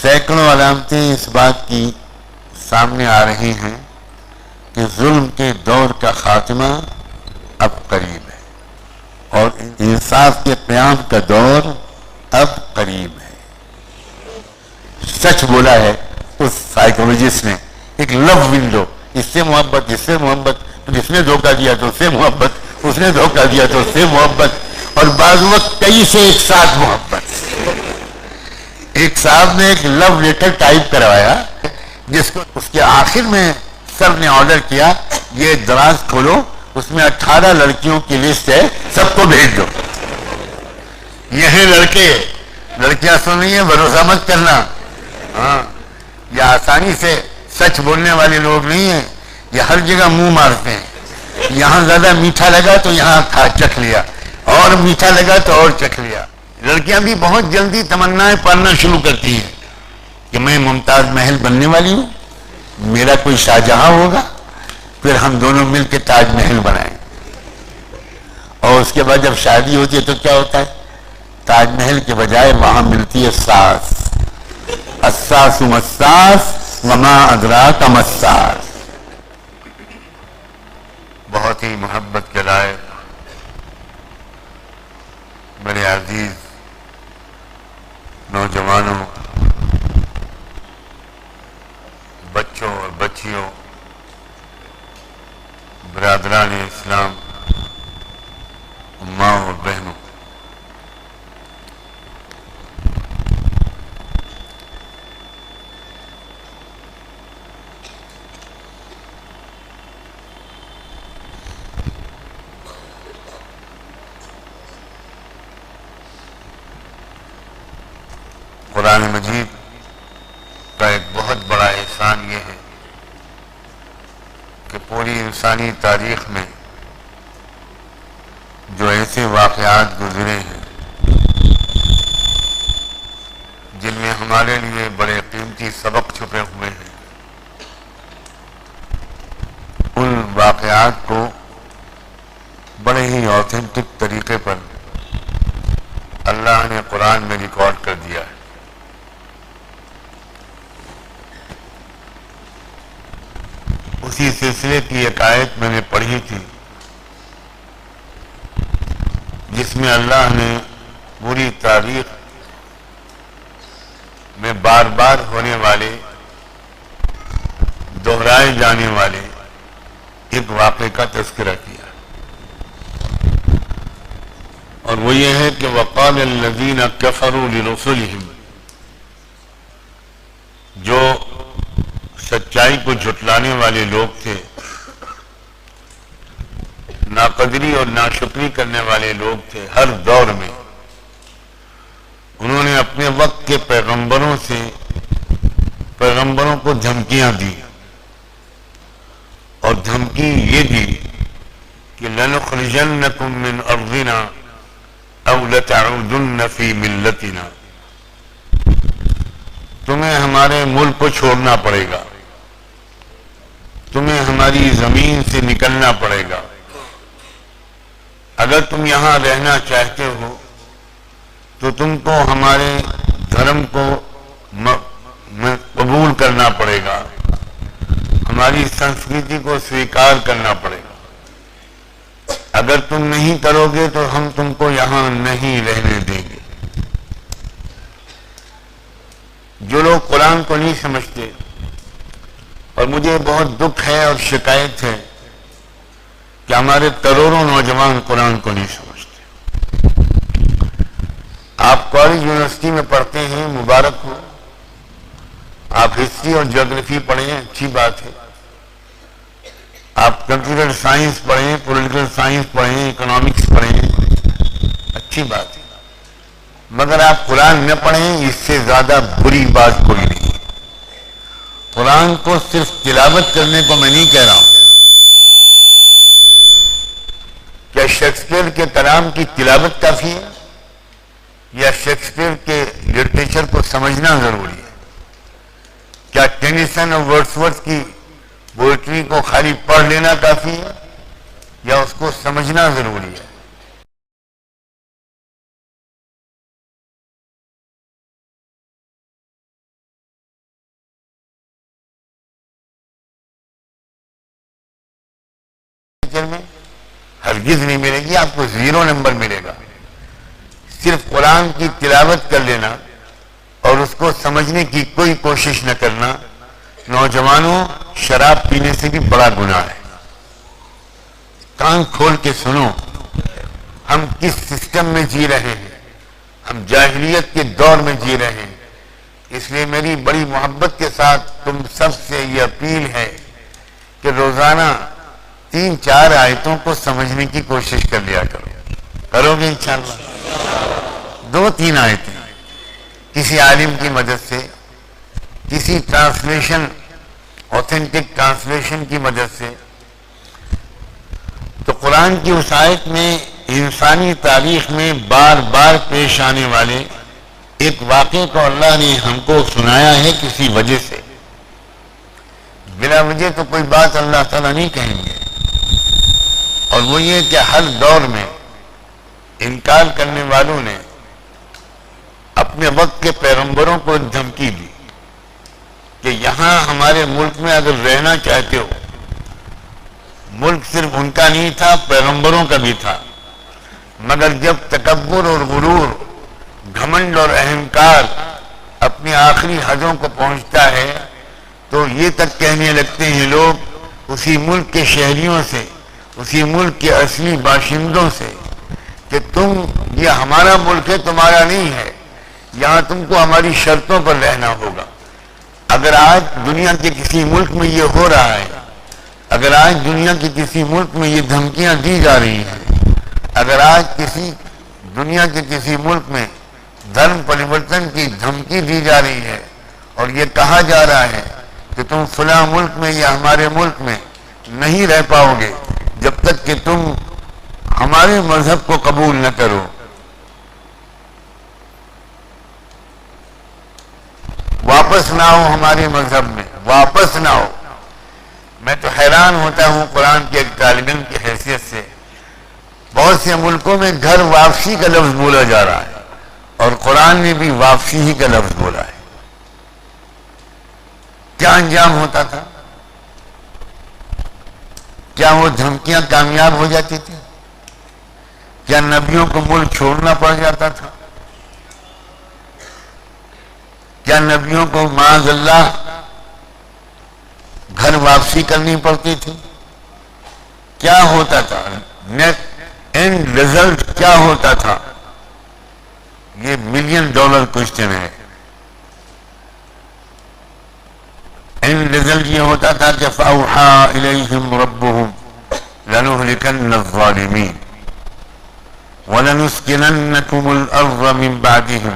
سینکڑوں علامتیں اس بات کی سامنے آ رہی ہیں کہ ظلم کے دور کا خاتمہ اب قریب ہے اور انصاف کے قیام کا دور اب قریب ہے. سچ بولا ہے اس سائیکولوجسٹ نے. ایک لو ونڈو، اس سے محبت، اس سے محبت، جس نے دھوکہ دیا تو اس سے محبت، اس نے دھوکہ دیا تو اس سے محبت، اور بعض وقت کئی سے ایک ساتھ محبت. ایک صاحب نے ایک لو لیٹر ٹائپ کروایا جس کو اس کے آخر میں سر نے آرڈر کیا یہ دراز کھولو، اس میں 18 لڑکیوں کی لسٹ ہے، سب کو بھیج دو. یہ لڑکے، لڑکیاں سن رہی ہیں، بھروسہ مت کرنا. ہاں، یہ آسانی سے سچ بولنے والے لوگ نہیں ہیں، یہ ہر جگہ منہ مارتے ہیں. یہاں زیادہ میٹھا لگا تو یہاں چکھ لیا، اور میٹھا لگا تو اور چکھ لیا. لڑکیاں بھی بہت جلدی تمنائیں پالنا شروع کرتی ہیں کہ میں ممتاز محل بننے والی ہوں، میرا کوئی شاہجہاں ہوگا، پھر ہم دونوں مل کے تاج محل بنائیں. اور اس کے بعد جب شادی ہوتی ہے تو کیا ہوتا ہے؟ تاج محل کے بجائے وہاں ملتی ہے ساس. الساس مساس وما ادراک ما الساس. بہت ہی محبت کے لائق بڑے عزیز نوجوانوں، بچوں اور بچیوں، برادران اسلام، ماں اور بہنوں، قرآن مجید کا ایک بہت بڑا احسان یہ ہے کہ پوری انسانی تاریخ میں جو ایسے واقعات گزرے ہیں جن میں ہمارے لیے بڑے قیمتی سبق چھپے ہوئے ہیں، ان واقعات کو بڑے ہی آتھینٹک طریقے پر اللہ نے قرآن میں ریکارڈ کر دیا ہے. اسی سلسلے کی ایک آیت میں نے پڑھی تھی جس میں اللہ نے پوری تاریخ میں بار بار ہونے والے، دہرائے جانے والے ایک واقعے کا تذکرہ کیا، اور وہ یہ ہے کہ وَقَالَ الَّذِينَ كَفَرُوا لِرُسُلِهِمْ، جو سچائی کو جھٹلانے والے لوگ تھے، ناقدری اور ناشکری کرنے والے لوگ تھے ہر دور میں، انہوں نے اپنے وقت کے پیغمبروں کو دھمکیاں دی، اور دھمکی یہ دی کہ لَنُخْرِجَنَّكُم مِّنْ أَرْضِنَا أَوْ لَتَعُودُنَّ فِي مِلَّتِنَا، تمہیں ہمارے ملک کو چھوڑنا پڑے گا، تمہیں ہماری زمین سے نکلنا پڑے گا، اگر تم یہاں رہنا چاہتے ہو تو تم کو ہمارے دھرم کو قبول کرنا پڑے گا، ہماری سنسکرتی کو سویکار کرنا پڑے گا. اگر تم نہیں کرو گے تو ہم تم کو یہاں نہیں رہنے دیں گے. جو لوگ قرآن کو نہیں سمجھتے، اور مجھے بہت دکھ ہے اور شکایت ہے کہ ہمارے کروڑوں نوجوان قرآن کو نہیں سمجھتے. آپ کالج یونیورسٹی میں پڑھتے ہیں، مبارک ہو، آپ ہسٹری اور جیوگرافی پڑھیں، اچھی بات ہے. آپ کمپیوٹر سائنس پڑھیں، پولیٹیکل سائنس پڑھیں، اکنامکس پڑھیں، اچھی بات ہے. مگر آپ قرآن نہ پڑھیں، اس سے زیادہ بری بات کوئی نہیں. قرآن کو صرف تلاوت کرنے کو میں نہیں کہہ رہا ہوں. کیا شیکسپیئر کے کلام کی تلاوت کافی ہے، یا شیکسپیئر کے لٹریچر کو سمجھنا ضروری ہے؟ کیا ٹینیسن اور ورڈسورتھ کی پوئٹری کو خالی پڑھ لینا کافی ہے، یا اس کو سمجھنا ضروری ہے؟ فیوچر میں ہرگز نہیں ملے گی، آپ کو 0 نمبر ملے گا۔ صرف قرآن کی تلاوت کر لینا اور اس کو سمجھنے کی کوئی کوشش نہ کرنا، نوجوانوں شراب پینے سے بھی بڑا گناہ ہے۔ کان کھول کے سنو، ہم کس سسٹم میں جی رہے ہیں، ہم جاہلیت کے دور میں جی رہے ہیں۔ اس لیے میری بڑی محبت کے ساتھ تم سب سے یہ اپیل ہے کہ روزانہ 3-4 آیتوں کو سمجھنے کی کوشش کر لیا کرو گے انشاءاللہ۔ 2-3 آیتیں کسی عالم کی مدد سے، کسی ٹرانسلیشن، اوتھینٹک ٹرانسلیشن کی مدد سے، تو قرآن کی اس آیت میں انسانی تاریخ میں بار بار پیش آنے والے ایک واقعے کو اللہ نے ہم کو سنایا ہے کسی وجہ سے۔ بلا وجہ تو کوئی بات اللہ تعالیٰ نہیں کہیں گے، اور وہ یہ کہ ہر دور میں انکار کرنے والوں نے اپنے وقت کے پیغمبروں کو دھمکی دی کہ یہاں ہمارے ملک میں اگر رہنا چاہتے ہو، ملک صرف ان کا نہیں تھا، پیغمبروں کا بھی تھا، مگر جب تکبر اور غرور، گھمنڈ اور اہنکار اپنی آخری حدوں کو پہنچتا ہے تو یہ تک کہنے لگتے ہیں لوگ اسی ملک کے شہریوں سے، اسی ملک کے اصلی باشندوں سے کہ تم، یہ ہمارا ملک ہے، تمہارا نہیں ہے، یہاں تم کو ہماری شرطوں پر رہنا ہوگا۔ اگر آج دنیا کے کسی ملک میں یہ ہو رہا ہے، اگر آج دنیا کے کسی ملک میں یہ دھمکیاں دی جا رہی ہیں، اگر آج دنیا کے کسی ملک میں دھرم پریورتن کی دھمکی دی جا رہی ہے اور یہ کہا جا رہا ہے کہ تم فلاں ملک میں یا ہمارے ملک میں نہیں رہ پاؤ گے جب تک کہ تم ہمارے مذہب کو قبول نہ کرو، واپس نہ ہو ہمارے مذہب میں، واپس نہ ہو۔ میں تو حیران ہوتا ہوں قرآن کے ایک طالب علم کی حیثیت سے، بہت سے ملکوں میں گھر واپسی کا لفظ بولا جا رہا ہے اور قرآن نے بھی واپسی ہی کا لفظ بولا ہے۔ کیا انجام ہوتا تھا؟ کیا وہ دھمکیاں کامیاب ہو جاتی تھی؟ کیا نبیوں کو ملک چھوڑنا پڑ جاتا تھا؟ کیا نبیوں کو معاذ اللہ گھر واپسی کرنی پڑتی تھی؟ کیا ہوتا تھا؟ نیٹ اینڈ رزلٹ کیا ہوتا تھا؟ یہ $1,000,000 کوشچن ہے۔ اینڈ رزلٹ یہ ہوتا تھا کہ فَأَوْحَىٰ إِلَيْهِمْ رَبُّهُمْ لَنُهْلِكَنَّ الظَّالِمِينَ وَلَنُسْكِنَنَّكُمُ الْأَرْضَ مِنْ بَعْدِهِمْ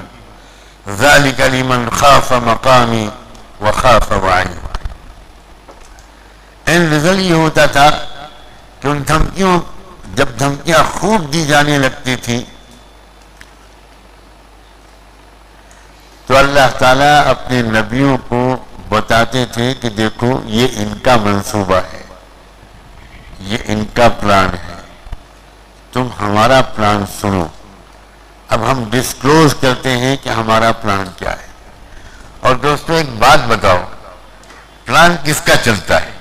ذَلِكَ لِمَنْ خَافَ مَقَامِي وَخَافَ وَعِيدِ۔ اینڈ رزلٹ یہ ہوتا تھا کہ ان دھمکیوں، جب دھمکیاں خوب دی جانے لگتی تھیں تو اللہ تعالیٰ اپنے نبیوں کو بتاتے تھے کہ دیکھو یہ ان کا منصوبہ ہے، یہ ان کا پلان ہے، تم ہمارا پلان سنو۔ اب ہم ڈسکلوز کرتے ہیں کہ ہمارا پلان کیا ہے۔ اور دوستو ایک بات بتاؤ، پلان کس کا چلتا ہے؟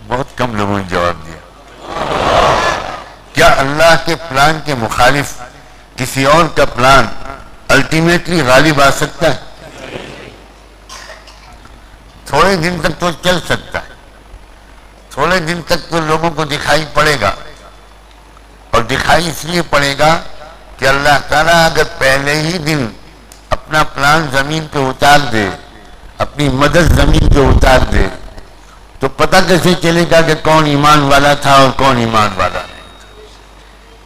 بہت کم لوگوں نے جواب دیا۔ کیا اللہ کے پلان کے مخالف کسی اور کا پلان الٹیمیٹلی غالب آ سکتا ہے؟ تھوڑے دن تک تو چل سکتا ہے، تھوڑے دن تک تو لوگوں کو دکھائی پڑے گا، اور دکھائی اس لیے پڑے گا کہ اللہ تعالیٰ اگر پہلے ہی دن اپنا پلان زمین پہ اتار دے، اپنی مدد زمین پہ اتار دے، تو پتہ کیسے چلے گا کہ کون ایمان والا تھا اور کون ایمان والا نہیں؟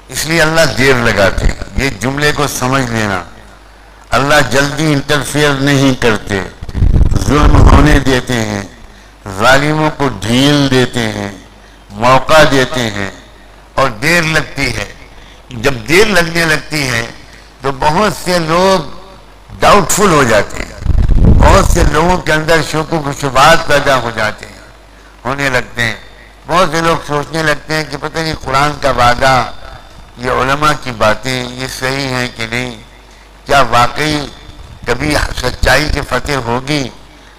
اس لیے اللہ دیر لگاتے ہیں۔ یہ جملے کو سمجھ لینا، اللہ جلدی انٹرفیئر نہیں کرتے، ظلم ہونے دیتے ہیں، ظالموں کو ڈھیل دیتے ہیں، موقع دیتے ہیں، اور دیر لگتی ہے۔ جب دیر لگنے لگتی ہے تو بہت سے لوگ ڈاؤٹ فل ہو جاتے ہیں، بہت سے لوگوں کے اندر شکوک و شبہات پیدا ہو جاتے ہیں، ہونے لگتے ہیں۔ بہت سے لوگ سوچنے لگتے ہیں کہ پتہ نہیں قرآن کا وعدہ، یہ علماء کی باتیں یہ صحیح ہیں کہ نہیں، کیا واقعی کبھی سچائی کی فتح ہوگی،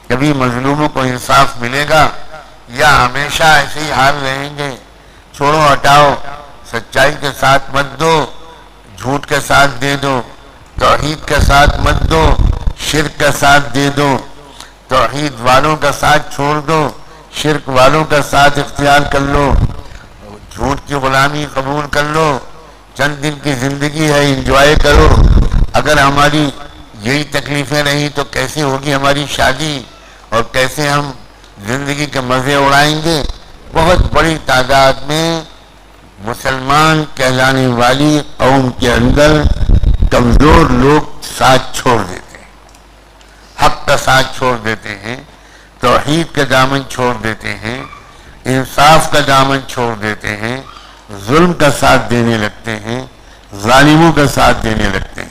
کبھی مظلوموں کو انصاف ملے گا، یا ہمیشہ ایسے ہی حال رہیں گے؟ چھوڑو ہٹاؤ، سچائی کے ساتھ مت دو، جھوٹ کے ساتھ دے دو، توحید کا ساتھ مت دو، شرک کا ساتھ دے دو، توحید والوں کا ساتھ چھوڑ دو، شرک والوں کا ساتھ اختیار کر لو، جھوٹ کی غلامی قبول کر لو، چند دن کی زندگی ہے، انجوائے کرو۔ اگر ہماری یہی تکلیفیں رہیں تو کیسے ہوگی ہماری شادی اور کیسے ہم زندگی کے مزے اڑائیں گے؟ بہت بڑی تعداد میں مسلمان کہلانے والی قوم کے اندر کمزور لوگ ساتھ چھوڑ دیتے ہیں، حق کا ساتھ چھوڑ دیتے ہیں، توحید کا دامن چھوڑ دیتے ہیں، انصاف کا دامن چھوڑ دیتے ہیں، ظلم کا ساتھ دینے لگتے ہیں، ظالموں کا ساتھ دینے لگتے ہیں۔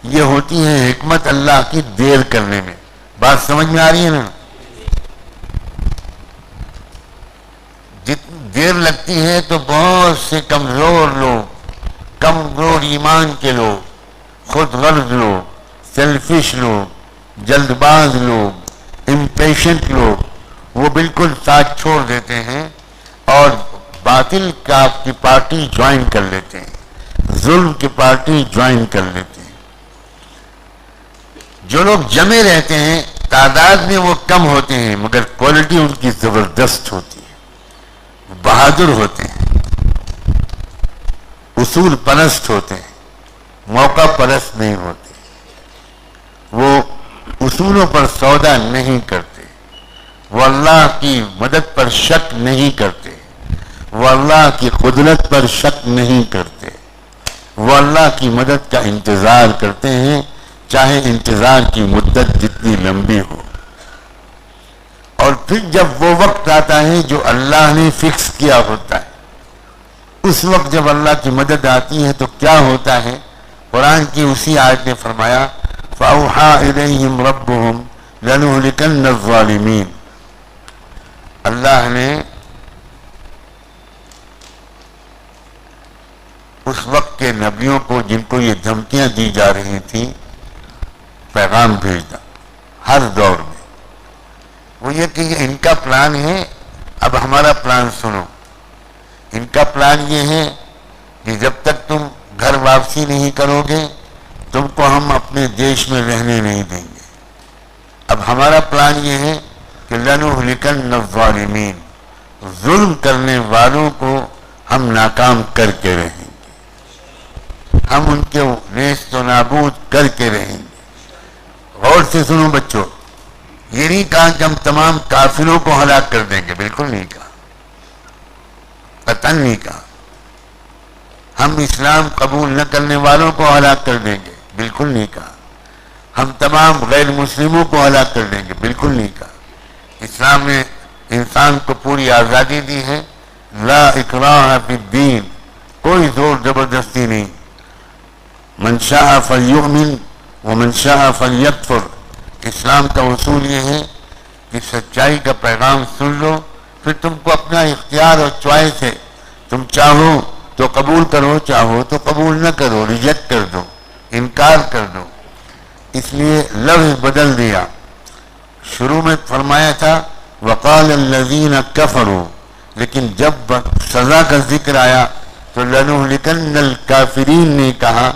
یہ ہوتی ہے حکمت اللہ کی دیر کرنے میں۔ بات سمجھ میں آ رہی ہے نا؟ جتنی دیر لگتی ہے تو بہت سے کمزور لوگ، کمزور ایمان کے لوگ، خود غرض لوگ، سیلفش لوگ، جلد باز لوگ، امپیشنٹ لوگ، وہ بالکل ساتھ چھوڑ دیتے ہیں اور باطل کی پارٹی جوائن کر لیتے ہیں، ظلم کی پارٹی جوائن کر لیتے ہیں۔ جو لوگ جمے رہتے ہیں تعداد میں وہ کم ہوتے ہیں مگر کوالٹی ان کی زبردست ہوتی ہے، بہادر ہوتے ہیں، اصول پرست ہوتے ہیں، موقع پرست نہیں ہوتے، وہ اصولوں پر سودا نہیں کرتے، وہ اللہ کی مدد پر شک نہیں کرتے، وہ اللہ کی قدرت پر شک نہیں کرتے، وہ اللہ کی مدد کا انتظار کرتے ہیں، چاہے انتظار کی مدت جتنی لمبی ہو۔ اور پھر جب وہ وقت آتا ہے جو اللہ نے فکس کیا ہوتا ہے، اس وقت جب اللہ کی مدد آتی ہے تو کیا ہوتا ہے؟ قرآن کی اسی آیت نے فرمایا فَأَوْحَىٰ إِلَيْهِمْ رَبُّهُمْ لَنُهْلِكَنَّ الظَّالِمِينَ۔ اللہ نے اس وقت کے نبیوں کو جن کو یہ دھمکیاں دی جا رہی تھیں پیغام بھیجنا ہر دور میں۔ وہ یہ کہ ان کا پلان ہے، اب ہمارا پلان سنو۔ ان کا پلان یہ ہے کہ جب تک تم گھر واپسی نہیں کرو گے تم کو ہم اپنے دیش میں رہنے نہیں دیں گے۔ اب ہمارا پلان یہ ہے کہ لَنُهْلِكَنَّ الظَّالِمِينَ، ظلم کرنے والوں کو ہم ناکام کر کے رہیں گے، ہم ان کے نیست و نابود کر کے رہیں گے۔ غور سے سنو بچوں، یہ نہیں کہا کہ ہم تمام کافروں کو ہلاک کر دیں گے، بالکل نہیں کہا، قطعاً نہیں کہا۔ ہم اسلام قبول نہ کرنے والوں کو ہلاک کر دیں گے، بالکل نہیں کہا۔ ہم تمام غیر مسلموں کو ہلاک کر دیں گے، بالکل نہیں کہا۔ اسلام نے انسان کو پوری آزادی دی ہے، لا اکراہ فی الدین، کوئی زور زبردستی نہیں۔ من شاء فلیؤمن ومن شاء فلیکفر۔ اسلام کا اصول یہ ہے کہ سچائی کا پیغام سن لو، پھر تم کو اپنا اختیار اور چوائس ہے، تم چاہو تو قبول کرو، چاہو تو قبول نہ کرو، ریجیکٹ کر دو، انکار کر دو۔ اس لیے لفظ بدل دیا۔ شروع میں فرمایا تھا وقال الذین کفروا، لیکن جب سزا کا ذکر آیا تو لنہلکن الکافرین نے کہا،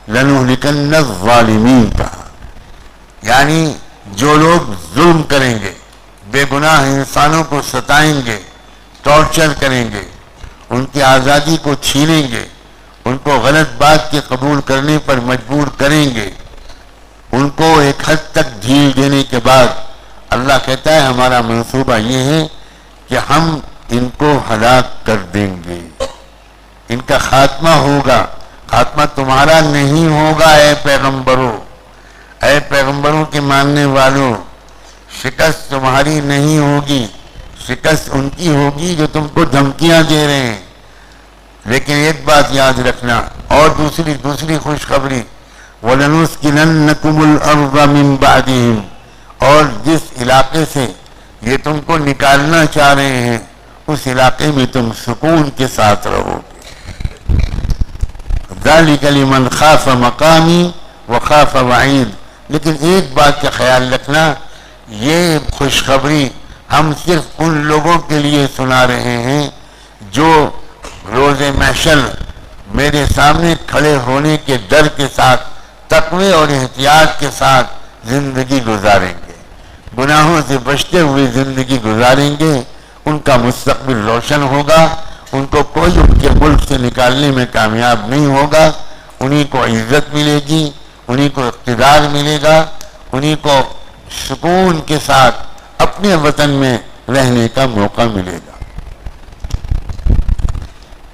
لنہلکن الظالمین کہا۔ یعنی جو لوگ ظلم کریں گے، بے گناہ انسانوں کو ستائیں گے، ٹارچر کریں گے، ان کی آزادی کو چھینیں گے، ان کو غلط بات کے قبول کرنے پر مجبور کریں گے، ان کو ایک حد تک ڈھیل دینے کے بعد اللہ کہتا ہے ہمارا منصوبہ یہ ہے کہ ہم ان کو ہلاک کر دیں گے، ان کا خاتمہ ہوگا۔ خاتمہ تمہارا نہیں ہوگا اے پیغمبروں، اے پیغمبروں کے ماننے والوں، شکست تمہاری نہیں ہوگی، شکست ان کی ہوگی جو تم کو دھمکیاں دے رہے ہیں۔ لیکن ایک بات یاد رکھنا، اور دوسری خوشخبری، وَلَنُسْكِنَنَّكُمُ الْأَرْضَ مِنْ بَعْدِهِمْ، اور جس علاقے سے یہ تم کو نکالنا چاہ رہے ہیں اس علاقے میں تم سکون کے ساتھ رہو گے۔ ذَلِكَ لِمَنْ خَافَ مَقَامِي وَخَافَ وَعِيدِ۔ لیکن ایک بات کا خیال رکھنا، یہ خوشخبری ہم صرف ان لوگوں کے لیے سنا رہے ہیں جو روز محشر میرے سامنے کھڑے ہونے کے ڈر کے ساتھ تقوی اور احتیاط کے ساتھ زندگی گزاریں گے، گناہوں سے بچتے ہوئے زندگی گزاریں گے، ان کا مستقبل روشن ہوگا، ان کو کوئی ان کے ملک سے نکالنے میں کامیاب نہیں ہوگا، انہی کو عزت ملے گی، انہی کو اقتدار ملے گا، انہی کو سکون کے ساتھ اپنے وطن میں رہنے کا موقع ملے گا۔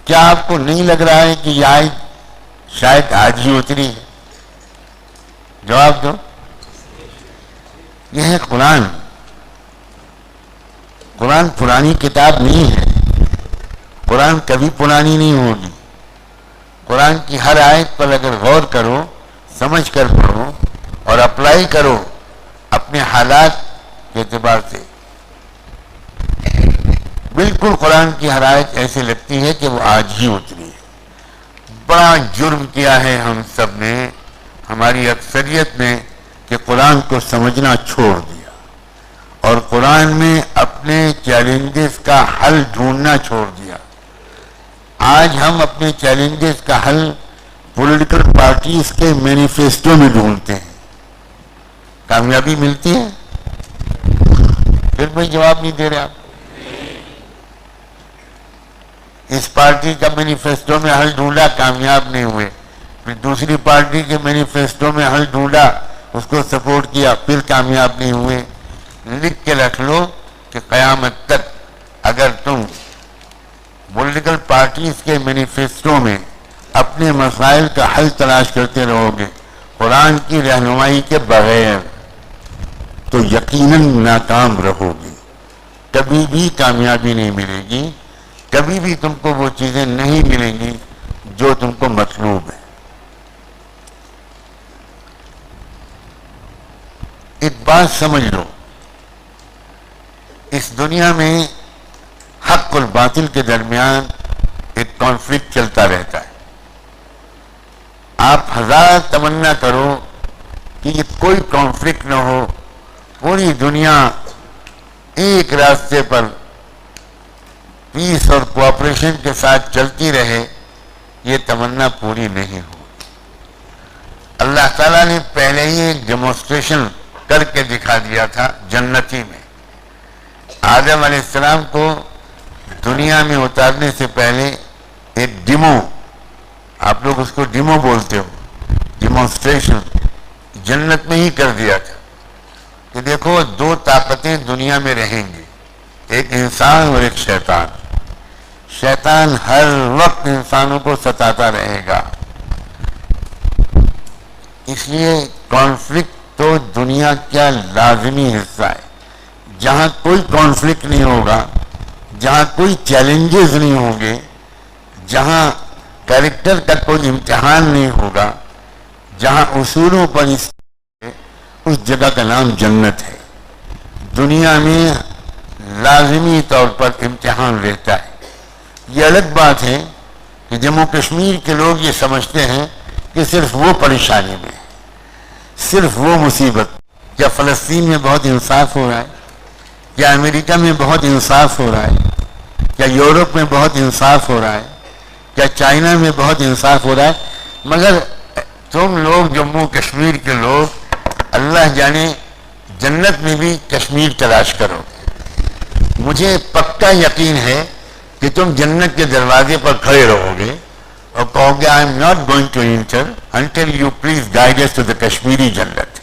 کیا آپ کو نہیں لگ رہا ہے کہ یہ آیت شاید آج ہی اتری ہے؟ جواب دو۔ یہ ہے قرآن۔ قرآن پرانی کتاب نہیں ہے، قرآن کبھی پرانی نہیں ہوگی۔ قرآن کی ہر آیت پر اگر غور کرو، سمجھ کر پڑھو اور اپلائی کرو اپنے حالات کے اعتبار سے، بالکل قرآن کی ہر آیت ایسے لگتی ہے کہ وہ آج ہی اتری ہے۔ بڑا جرم کیا ہے ہم سب نے، ہماری اکثریت نے، کہ قرآن کو سمجھنا چھوڑ دیا اور قرآن میں اپنے چیلنجز کا حل ڈھونڈنا چھوڑ دیا۔ آج ہم اپنے چیلنجز کا حل پولیٹیکل پارٹیز کے مینیفیسٹو میں ڈھونڈتے ہیں۔ کامیابی ملتی ہے؟ پھر کوئی جواب نہیں دے رہے آپ۔ اس پارٹی کا مینیفیسٹو میں حل ڈھونڈا، کامیاب نہیں ہوئے، پھر دوسری پارٹی کے مینیفیسٹو میں حل ڈھونڈا، اس کو سپورٹ کیا، پھر کامیاب نہیں ہوئے۔ لکھ کے رکھ لو کہ قیامت تک اگر تم پولیٹیکل پارٹیز کے مینیفیسٹو میں اپنے مسائل کا حل تلاش کرتے رہو گے قرآن کی رہنمائی کے بغیر، تو یقیناً ناکام رہو گی، کبھی بھی کامیابی نہیں ملے گی، کبھی بھی تم کو وہ چیزیں نہیں ملیں گی جو تم کو مطلوب ہے۔ ایک بات سمجھ لو، اس دنیا میں حق اور باطل کے درمیان ایک کانفلکٹ چلتا رہتا ہے۔ آپ ہزار تمنا کرو کہ یہ کوئی کانفلکٹ نہ ہو، پوری دنیا ایک راستے پر پیس اور کوآپریشن کے ساتھ چلتی رہے، یہ تمنا پوری نہیں ہو۔ اللہ تعالیٰ نے پہلے ہی ایک ڈیمونسٹریشن کر کے دکھا دیا تھا جنتی میں۔ آدم علیہ السلام کو دنیا میں اتارنے سے پہلے ایک ڈیمو، آپ لوگ اس کو ڈیمو بولتے ہو، ڈیمونسٹریشن جنت میں ہی کر دیا تھا کہ دیکھو دو طاقتیں دنیا میں رہیں گی، ایک انسان اور ایک شیطان۔ شیطان ہر وقت انسانوں کو ستاتا رہے گا، اس لیے کانفلکٹ تو دنیا کا لازمی حصہ ہے۔ جہاں کوئی کانفلکٹ نہیں ہوگا، جہاں کوئی چیلنجز نہیں ہوں گے، جہاں کیریکٹر کا کوئی امتحان نہیں ہوگا، جہاں اصولوں پر اس جگہ کا نام جنت ہے۔ دنیا میں لازمی طور پر امتحان رہتا ہے۔ یہ الگ بات ہے کہ جموں کشمیر کے لوگ یہ سمجھتے ہیں کہ صرف وہ پریشانی میں ہے، صرف وہ مصیبت۔ کیا فلسطین میں بہت انصاف ہو رہا ہے؟ کیا امریکہ میں بہت انصاف ہو رہا ہے؟ کیا یورپ میں بہت انصاف ہو رہا ہے؟ کیا چائنا میں بہت انصاف ہو رہا ہے؟ مگر تم لوگ جموں کشمیر کے لوگ اللہ جانے جنت میں بھی کشمیر تلاش کرو۔ مجھے پکا یقین ہے کہ تم جنت کے دروازے پر کھڑے رہو گے اور کہو گے I am not going to enter until you please guide us to the Kashmiri جنت۔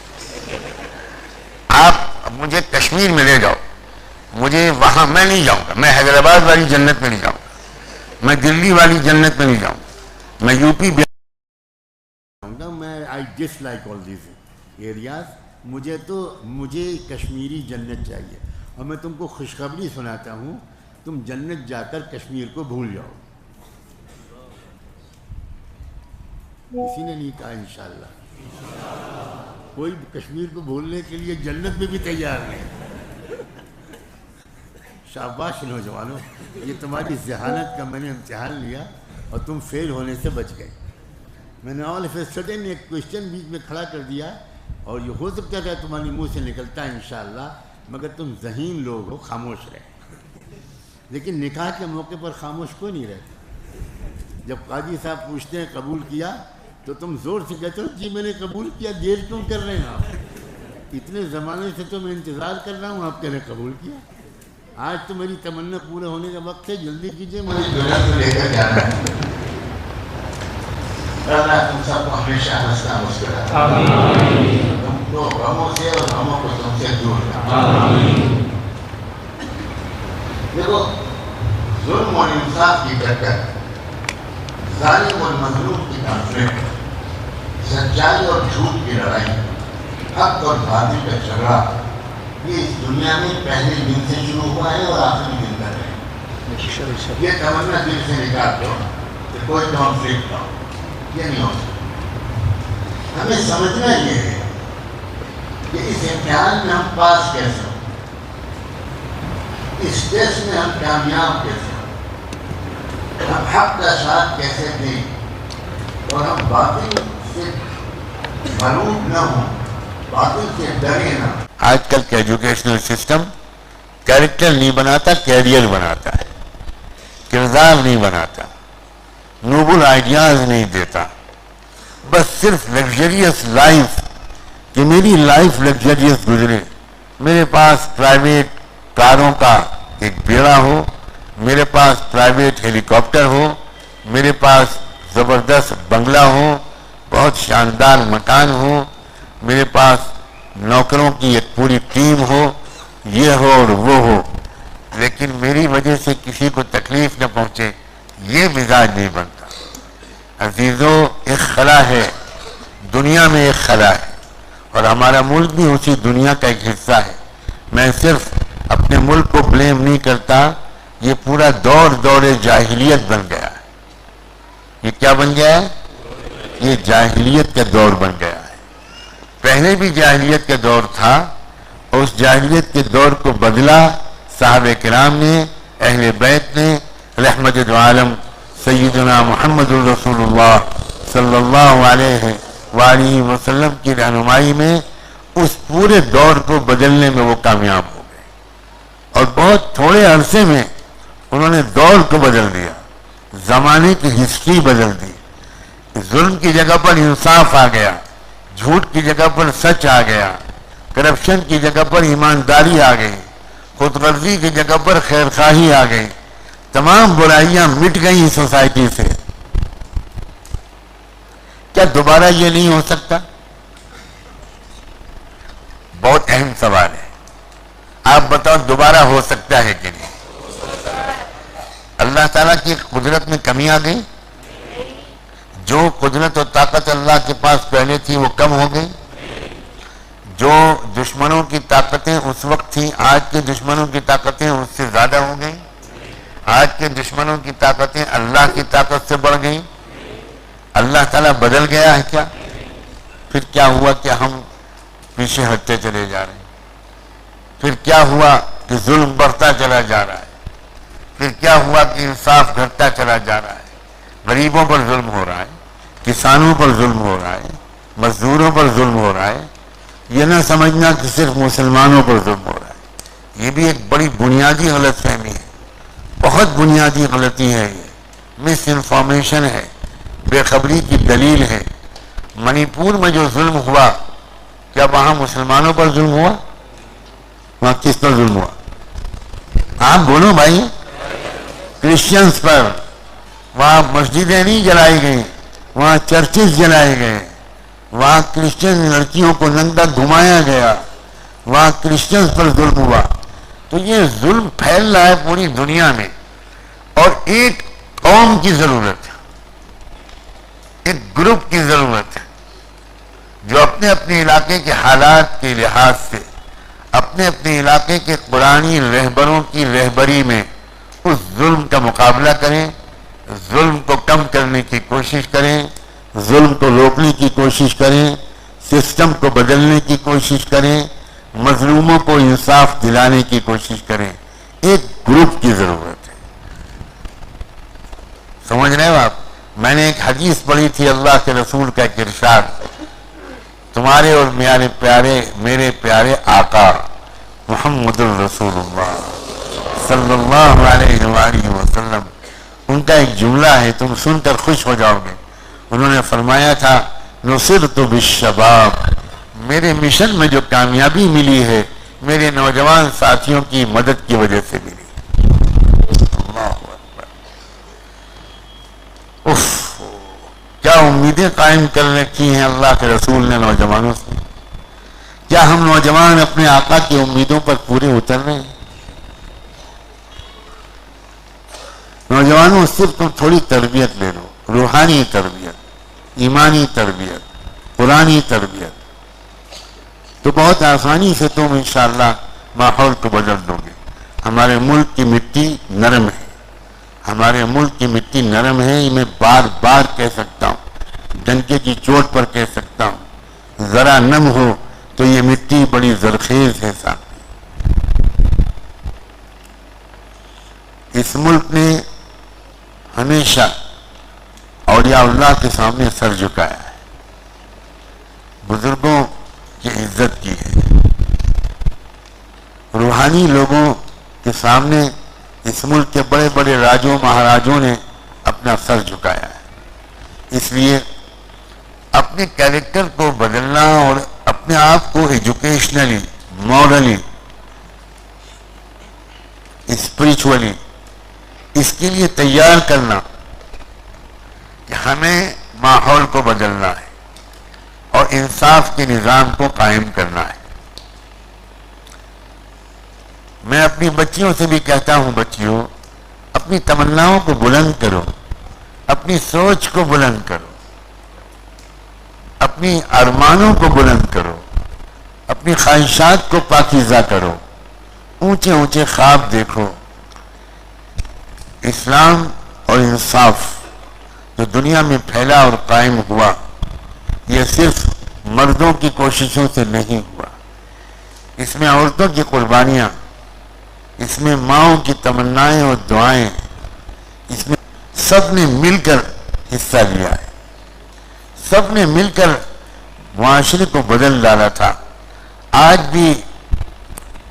آپ مجھے کشمیر میں لے جاؤ، مجھے وہاں میں نہیں جاؤں گا، میں حیدرآباد والی جنت میں نہیں جاؤں گا، میں دلی والی جنت میں نہیں جاؤں گا، میں یو پی جاؤں گا، میں آئی ڈس لائک آل دیز ایریاز۔ مجھے کشمیری جنت چاہیے، اور میں تم کو خوشخبری سناتا ہوں، تم جنت جا کر کشمیر کو بھول جاؤ۔ کسی نے نہیں کہا انشاءاللہ، کوئی کشمیر کو بھولنے کے لیے جنت میں بھی تیار نہیں۔ شاباش نوجوانوں، یہ تمہاری ذہانت کا میں نے امتحان لیا اور تم فیل ہونے سے بچ گئے۔ میں نے آل آف اے سڈن ایک کوشچن بیچ میں کھڑا کر دیا، اور یہ ہو سکتا تھا تمہارے منہ سے نکلتا ہے انشاءاللہ مگر تم ذہین لوگ ہو، خاموش رہے. لیکن نکاح کے موقع پر خاموش کوئی نہیں رہتا. جب قاضی صاحب پوچھتے ہیں قبول کیا تو تم زور سے کہتے ہو جی میں نے قبول کیا. دیر کیوں کر رہے ہیں آپ؟ اتنے زمانے سے تو میں انتظار کر رہا ہوں، آپ کہہ رہے قبول کیا. آج تو میری تمنا پورا ہونے کا وقت ہے، جلدی کیجیے، مجھے دنیا کو لے کر جانا ہے. اللہ تم سب کو ہمیشہ ہنسنا مسکراتا، تم کو غموں سے اور غموں کو تم سے دور رکھنا. دیکھو ظلم اور انصاف کی ٹکر، ظالم اور مظلوم کی کانفلکٹ، سچائی اور جھوٹ کی لڑائی، حق اور باطل کا جھگڑا، یہ اس دنیا میں پہلے دن سے شروع ہوا ہے اور آخری دن تک ہے. یہ تمنا دل سے نکال دو کہ کوئی کانفلکٹ نہ ہو، یہ نہیں ہو سکتا. ہمیں سمجھنا یہ ہے کہ اس امتحان میں ہم پاس کیسے ہوں، اس ٹیسٹ میں ہم کامیاب کیسے ہوں، ہم حق کا ساتھ کیسے دیں اور ہم باطل سے مرعوب نہ ہوں، باطل سے ڈرے نہ. آج کل کا ایجوکیشنل سسٹم کیریکٹر نہیں بناتا، کیریئر بناتا ہے، کردار نہیں بناتا، نوبل آئیڈیاز نہیں دیتا. بس صرف لگژریس لائف، کہ میری لائف لگژریس گزرے، میرے پاس پرائیویٹ کاروں کا ایک بیڑا ہو، میرے پاس پرائیویٹ ہیلی کاپٹر ہو، میرے پاس زبردست بنگلہ ہو، بہت شاندار مکان ہو، میرے پاس نوکروں کی ایک پوری ٹیم ہو، یہ ہو اور وہ ہو، لیکن میری وجہ سے کسی کو تکلیف نہ پہنچے، یہ مزاج نہیں بنتا. عزیزو، ایک خلا ہے دنیا میں، ایک خلا ہے، اور ہمارا ملک بھی اسی دنیا کا ایک حصہ ہے. میں صرف اپنے ملک کو بلیم نہیں کرتا، یہ پورا دور جاہلیت بن گیا ہے. یہ کیا بن گیا ہے؟ یہ جاہلیت کا دور بن گیا ہے. پہلے بھی جاہلیت کا دور تھا، اور اس جاہلیت کے دور کو بدلا صحابہ کرام نے، اہل بیت نے، رحمت عالم سیدنا محمد الرسول اللہ صلی اللہ علیہ وآلہ وسلم کی رہنمائی میں اس پورے دور کو بدلنے میں وہ کامیاب ہو گئے، اور بہت تھوڑے عرصے میں انہوں نے دور کو بدل دیا، زمانے کی ہسٹری بدل دی. ظلم کی جگہ پر انصاف آ گیا، جھوٹ کی جگہ پر سچ آ گیا، کرپشن کی جگہ پر ایمانداری آ گئی، خود غرضی کی جگہ پر خیر خواہی آ گئی. تمام برائیاں مٹ گئی سوسائٹی سے. کیا دوبارہ یہ نہیں ہو سکتا؟ بہت اہم سوال ہے. آپ بتاؤ دوبارہ ہو سکتا ہے کہ نہیں؟ اللہ تعالیٰ کی قدرت میں کمی آ گئی؟ جو قدرت و طاقت اللہ کے پاس پہلے تھی وہ کم ہو گئی؟ جو دشمنوں کی طاقتیں اس وقت تھیں، آج کے دشمنوں کی طاقتیں اس سے زیادہ ہو گئیں؟ آج کے دشمنوں کی طاقتیں اللہ کی طاقت سے بڑھ گئیں؟ اللہ تعالیٰ بدل گیا ہے کیا؟ پھر کیا ہوا کہ ہم پیچھے ہٹتے چلے جا رہے ہیں؟ پھر کیا ہوا کہ ظلم بڑھتا چلا جا رہا ہے؟ پھر کیا ہوا کہ انصاف گھٹتا چلا جا رہا ہے؟ غریبوں پر ظلم ہو رہا ہے، کسانوں پر ظلم ہو رہا ہے، مزدوروں پر ظلم ہو رہا ہے. یہ نہ سمجھنا کہ صرف مسلمانوں پر ظلم ہو رہا ہے. یہ بھی ایک بڑی بنیادی غلط فہمی ہے، بہت بنیادی غلطی ہے. یہ مس انفارمیشن ہے، بے خبری کی دلیل ہے. منی پور میں جو ظلم ہوا، کیا وہاں مسلمانوں پر ظلم ہوا؟ وہاں کس پر ظلم ہوا؟ آپ بولو بھائی. کرسچنز پر. وہاں مسجدیں نہیں جلائی گئیں، وہاں چرچز جلائے گئے، وہاں کرسچن لڑکیوں کو ننگا گھمایا گیا، وہاں کرسچنز پر ظلم ہوا. تو یہ ظلم پھیل رہا ہے پوری دنیا میں، اور ایک قوم کی ضرورت ہے، ایک گروپ کی ضرورت ہے، جو اپنے اپنے علاقے کے حالات کے لحاظ سے اپنے اپنے علاقے کے قرآنی رہبروں کی رہبری میں اس ظلم کا مقابلہ کریں، ظلم کو کم کرنے کی کوشش کریں، ظلم کو روکنے کی کوشش کریں، سسٹم کو بدلنے کی کوشش کریں، مظلوموں کو انصاف دلانے کی کوشش کریں. ایک گروپ کی ضرورت ہے. سمجھ رہے ہو آپ؟ میں نے ایک حدیث پڑھی تھی اللہ کے رسول کا ایک ارشاد، تمہارے اور میرے پیارے آقا محمد الرسول اللہ صلی اللہ علیہ وآلہ وسلم. ان کا ایک جملہ ہے، تم سن کر خوش ہو جاؤ گے. انہوں نے فرمایا تھا نصرت بالشباب، میرے مشن میں جو کامیابی ملی ہے میرے نوجوان ساتھیوں کی مدد کی وجہ سے ملی. اللہ اکبر. اف، کیا امیدیں قائم کر رکھی ہیں اللہ کے رسول نے نوجوانوں سے. کیا ہم نوجوان اپنے آقا کی امیدوں پر پورے اتر رہے ہیں؟ نوجوانوں صرف تم تھوڑی تربیت لے لو، روحانی تربیت، ایمانی تربیت، قرآنی تربیت، تو بہت آسانی سے تم انشاءاللہ ماحول کو بدل دو گے. ہمارے ملک کی مٹی نرم ہے، ہمارے ملک کی مٹی نرم ہے، یہ میں بار بار کہہ سکتا ہوں، ڈنکے کی چوٹ پر کہہ سکتا ہوں. ذرا نم ہو تو یہ مٹی بڑی زرخیز ہے صاحب. اس ملک نے ہمیشہ اولیاء اللہ کے سامنے سر جھکایا ہے، بزرگوں کی عزت کی ہے، روحانی لوگوں کے سامنے اس ملک کے بڑے بڑے راجوں مہاراجوں نے اپنا سر جھکایا ہے. اس لیے اپنے کیریکٹر کو بدلنا اور اپنے آپ کو ایجوکیشنلی، مورلی، اسپریچولی اس کے لیے تیار کرنا کہ ہمیں ماحول کو بدلنا ہے اور انصاف کے نظام کو قائم کرنا ہے. میں اپنی بچیوں سے بھی کہتا ہوں، بچیوں اپنی تمناؤں کو بلند کرو، اپنی سوچ کو بلند کرو، اپنی ارمانوں کو بلند کرو، اپنی خواہشات کو پاکیزہ کرو، اونچے اونچے خواب دیکھو. اسلام اور انصاف جو دنیا میں پھیلا اور قائم ہوا، یہ صرف مردوں کی کوششوں سے نہیں ہوا. اس میں عورتوں کی قربانیاں، اس میں ماؤں کی تمنائیں اور دعائیں، اس میں سب نے مل کر حصہ لیا ہے، سب نے مل کر معاشرے کو بدل ڈالا تھا. آج بھی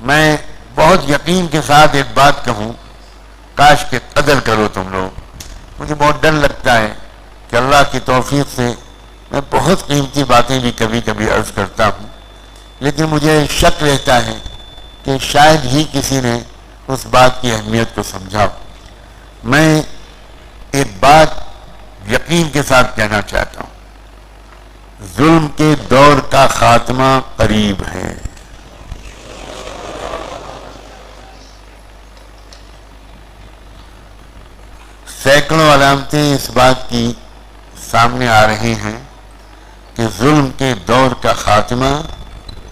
میں بہت یقین کے ساتھ ایک بات کہوں، کاش کہ قدر کرو تم لوگ. مجھے بہت ڈر لگتا ہے کہ اللہ کی توفیق سے میں بہت قیمتی باتیں بھی کبھی کبھی عرض کرتا ہوں، لیکن مجھے شک رہتا ہے کہ شاید ہی کسی نے اس بات کی اہمیت کو سمجھا. میں ایک بات یقین کے ساتھ کہنا چاہتا ہوں، ظلم کے دور کا خاتمہ قریب ہے. سینکڑوں علامتیں اس بات کی سامنے آ رہی ہیں کہ ظلم کے دور کا خاتمہ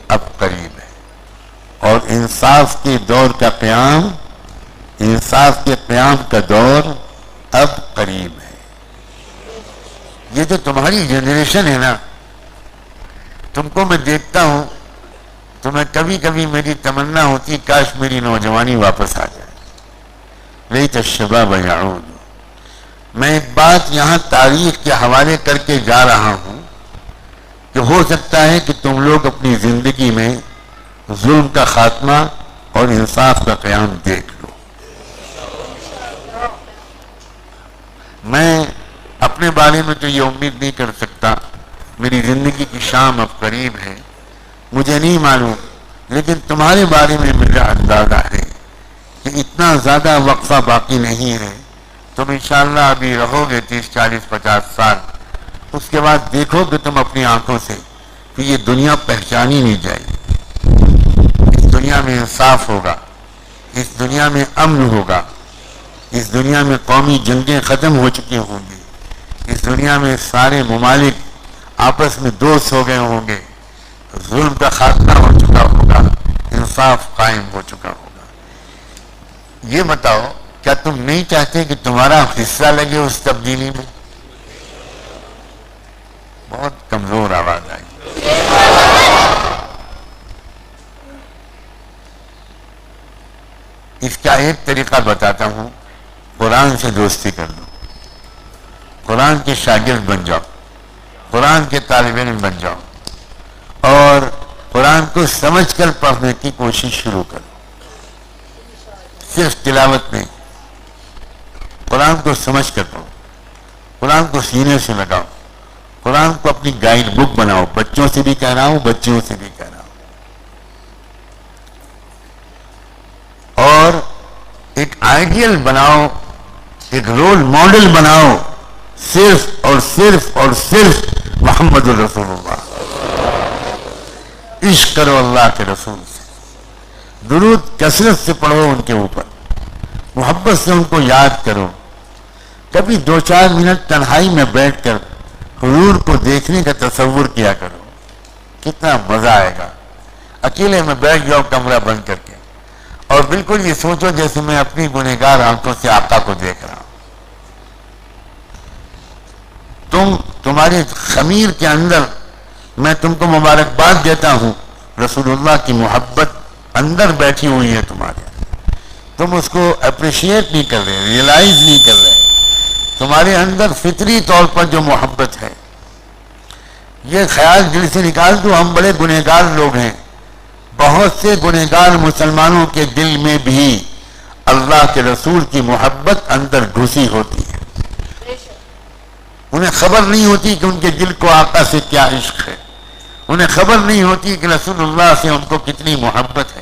اب قریب ہے اور انصاف کے دور کا قیام، انصاف کے قیام کا دور اب قریب ہے. یہ جو تمہاری جنریشن ہے نا، تم کو میں دیکھتا ہوں تو میں کبھی کبھی میری تمنا ہوتی کاش میری نوجوانی واپس آ جائے. لیت الشباب یعود. میں ایک بات یہاں تاریخ کے حوالے کر کے جا رہا ہوں کہ ہو سکتا ہے کہ تم لوگ اپنی زندگی میں ظلم کا خاتمہ اور انصاف کا قیام دیکھ لو. میں اپنے بارے میں تو یہ امید نہیں کر سکتا، میری زندگی کی شام اب قریب ہے، مجھے نہیں معلوم، لیکن تمہارے بارے میں میرا اندازہ ہے کہ اتنا زیادہ وقفہ باقی نہیں ہے. تم انشاءاللہ ابھی رہو گے 30 40 50 سال، اس کے بعد دیکھو کہ تم اپنی آنکھوں سے کہ یہ دنیا پہچانی نہیں جائے گی. اس دنیا میں انصاف ہوگا، اس دنیا میں امن ہوگا، اس دنیا میں قومی جنگیں ختم ہو چکی ہوں گی، اس دنیا میں سارے ممالک آپس میں دوست ہو گئے ہوں گے، ظلم کا خاتمہ ہو چکا ہوگا، انصاف قائم ہو چکا ہوگا. یہ بتاؤ کیا تم نہیں چاہتے کہ تمہارا حصہ لگے اس تبدیلی میں؟ بہت کمزور آواز آئی. اس کا ایک طریقہ بتاتا ہوں، قرآن سے دوستی کر لو، قرآن کے شاگرد بن جاؤ، قرآن کے طالب علم بن جاؤ اور قرآن کو سمجھ کر پڑھنے کی کوشش شروع کرو. صرف تلاوت نہیں، قرآن کو سمجھ کر پڑھو، قرآن کو سینے سے لگاؤ، قرآن کو اپنی گائیڈ بک بناؤ. بچوں سے بھی کہہ رہا ہوں، بچیوں سے بھی کہہ رہا ہوں. اور ایک آئیڈیل بناؤ، ایک رول ماڈل بناؤ، صرف اور صرف اور صرف محمد الرسول اللہ. عشق کرو اللہ کے رسول سے، درود کثرت سے پڑھو ان کے اوپر، محبت سے ان کو یاد کرو. کبھی 2-4 منٹ تنہائی میں بیٹھ کر حضور کو دیکھنے کا تصور کیا کرو، کتنا مزہ آئے گا. اکیلے میں بیٹھ جاؤ کمرہ بند کر کے، اور بالکل یہ سوچو جیسے میں اپنی گنہگار آنکھوں سے آقا کو دیکھ رہا ہوں. تمہاری خمیر کے اندر میں تم کو مبارکباد دیتا ہوں، رسول اللہ کی محبت اندر بیٹھی ہوئی ہے تمہارے، تم اس کو اپریشیٹ نہیں کر رہے، ریئلائز نہیں کر رہے. تمہارے اندر فطری طور پر جو محبت ہے، یہ خیال دل سے نکال دو ہم بڑے گنہگار لوگ ہیں. بہت سے گنہگار مسلمانوں کے دل میں بھی اللہ کے رسول کی محبت اندر گھسی ہوتی ہے. انہیں خبر نہیں ہوتی کہ ان کے دل کو آقا سے کیا عشق ہے، انہیں خبر نہیں ہوتی کہ رسول اللہ سے ان کو کتنی محبت ہے.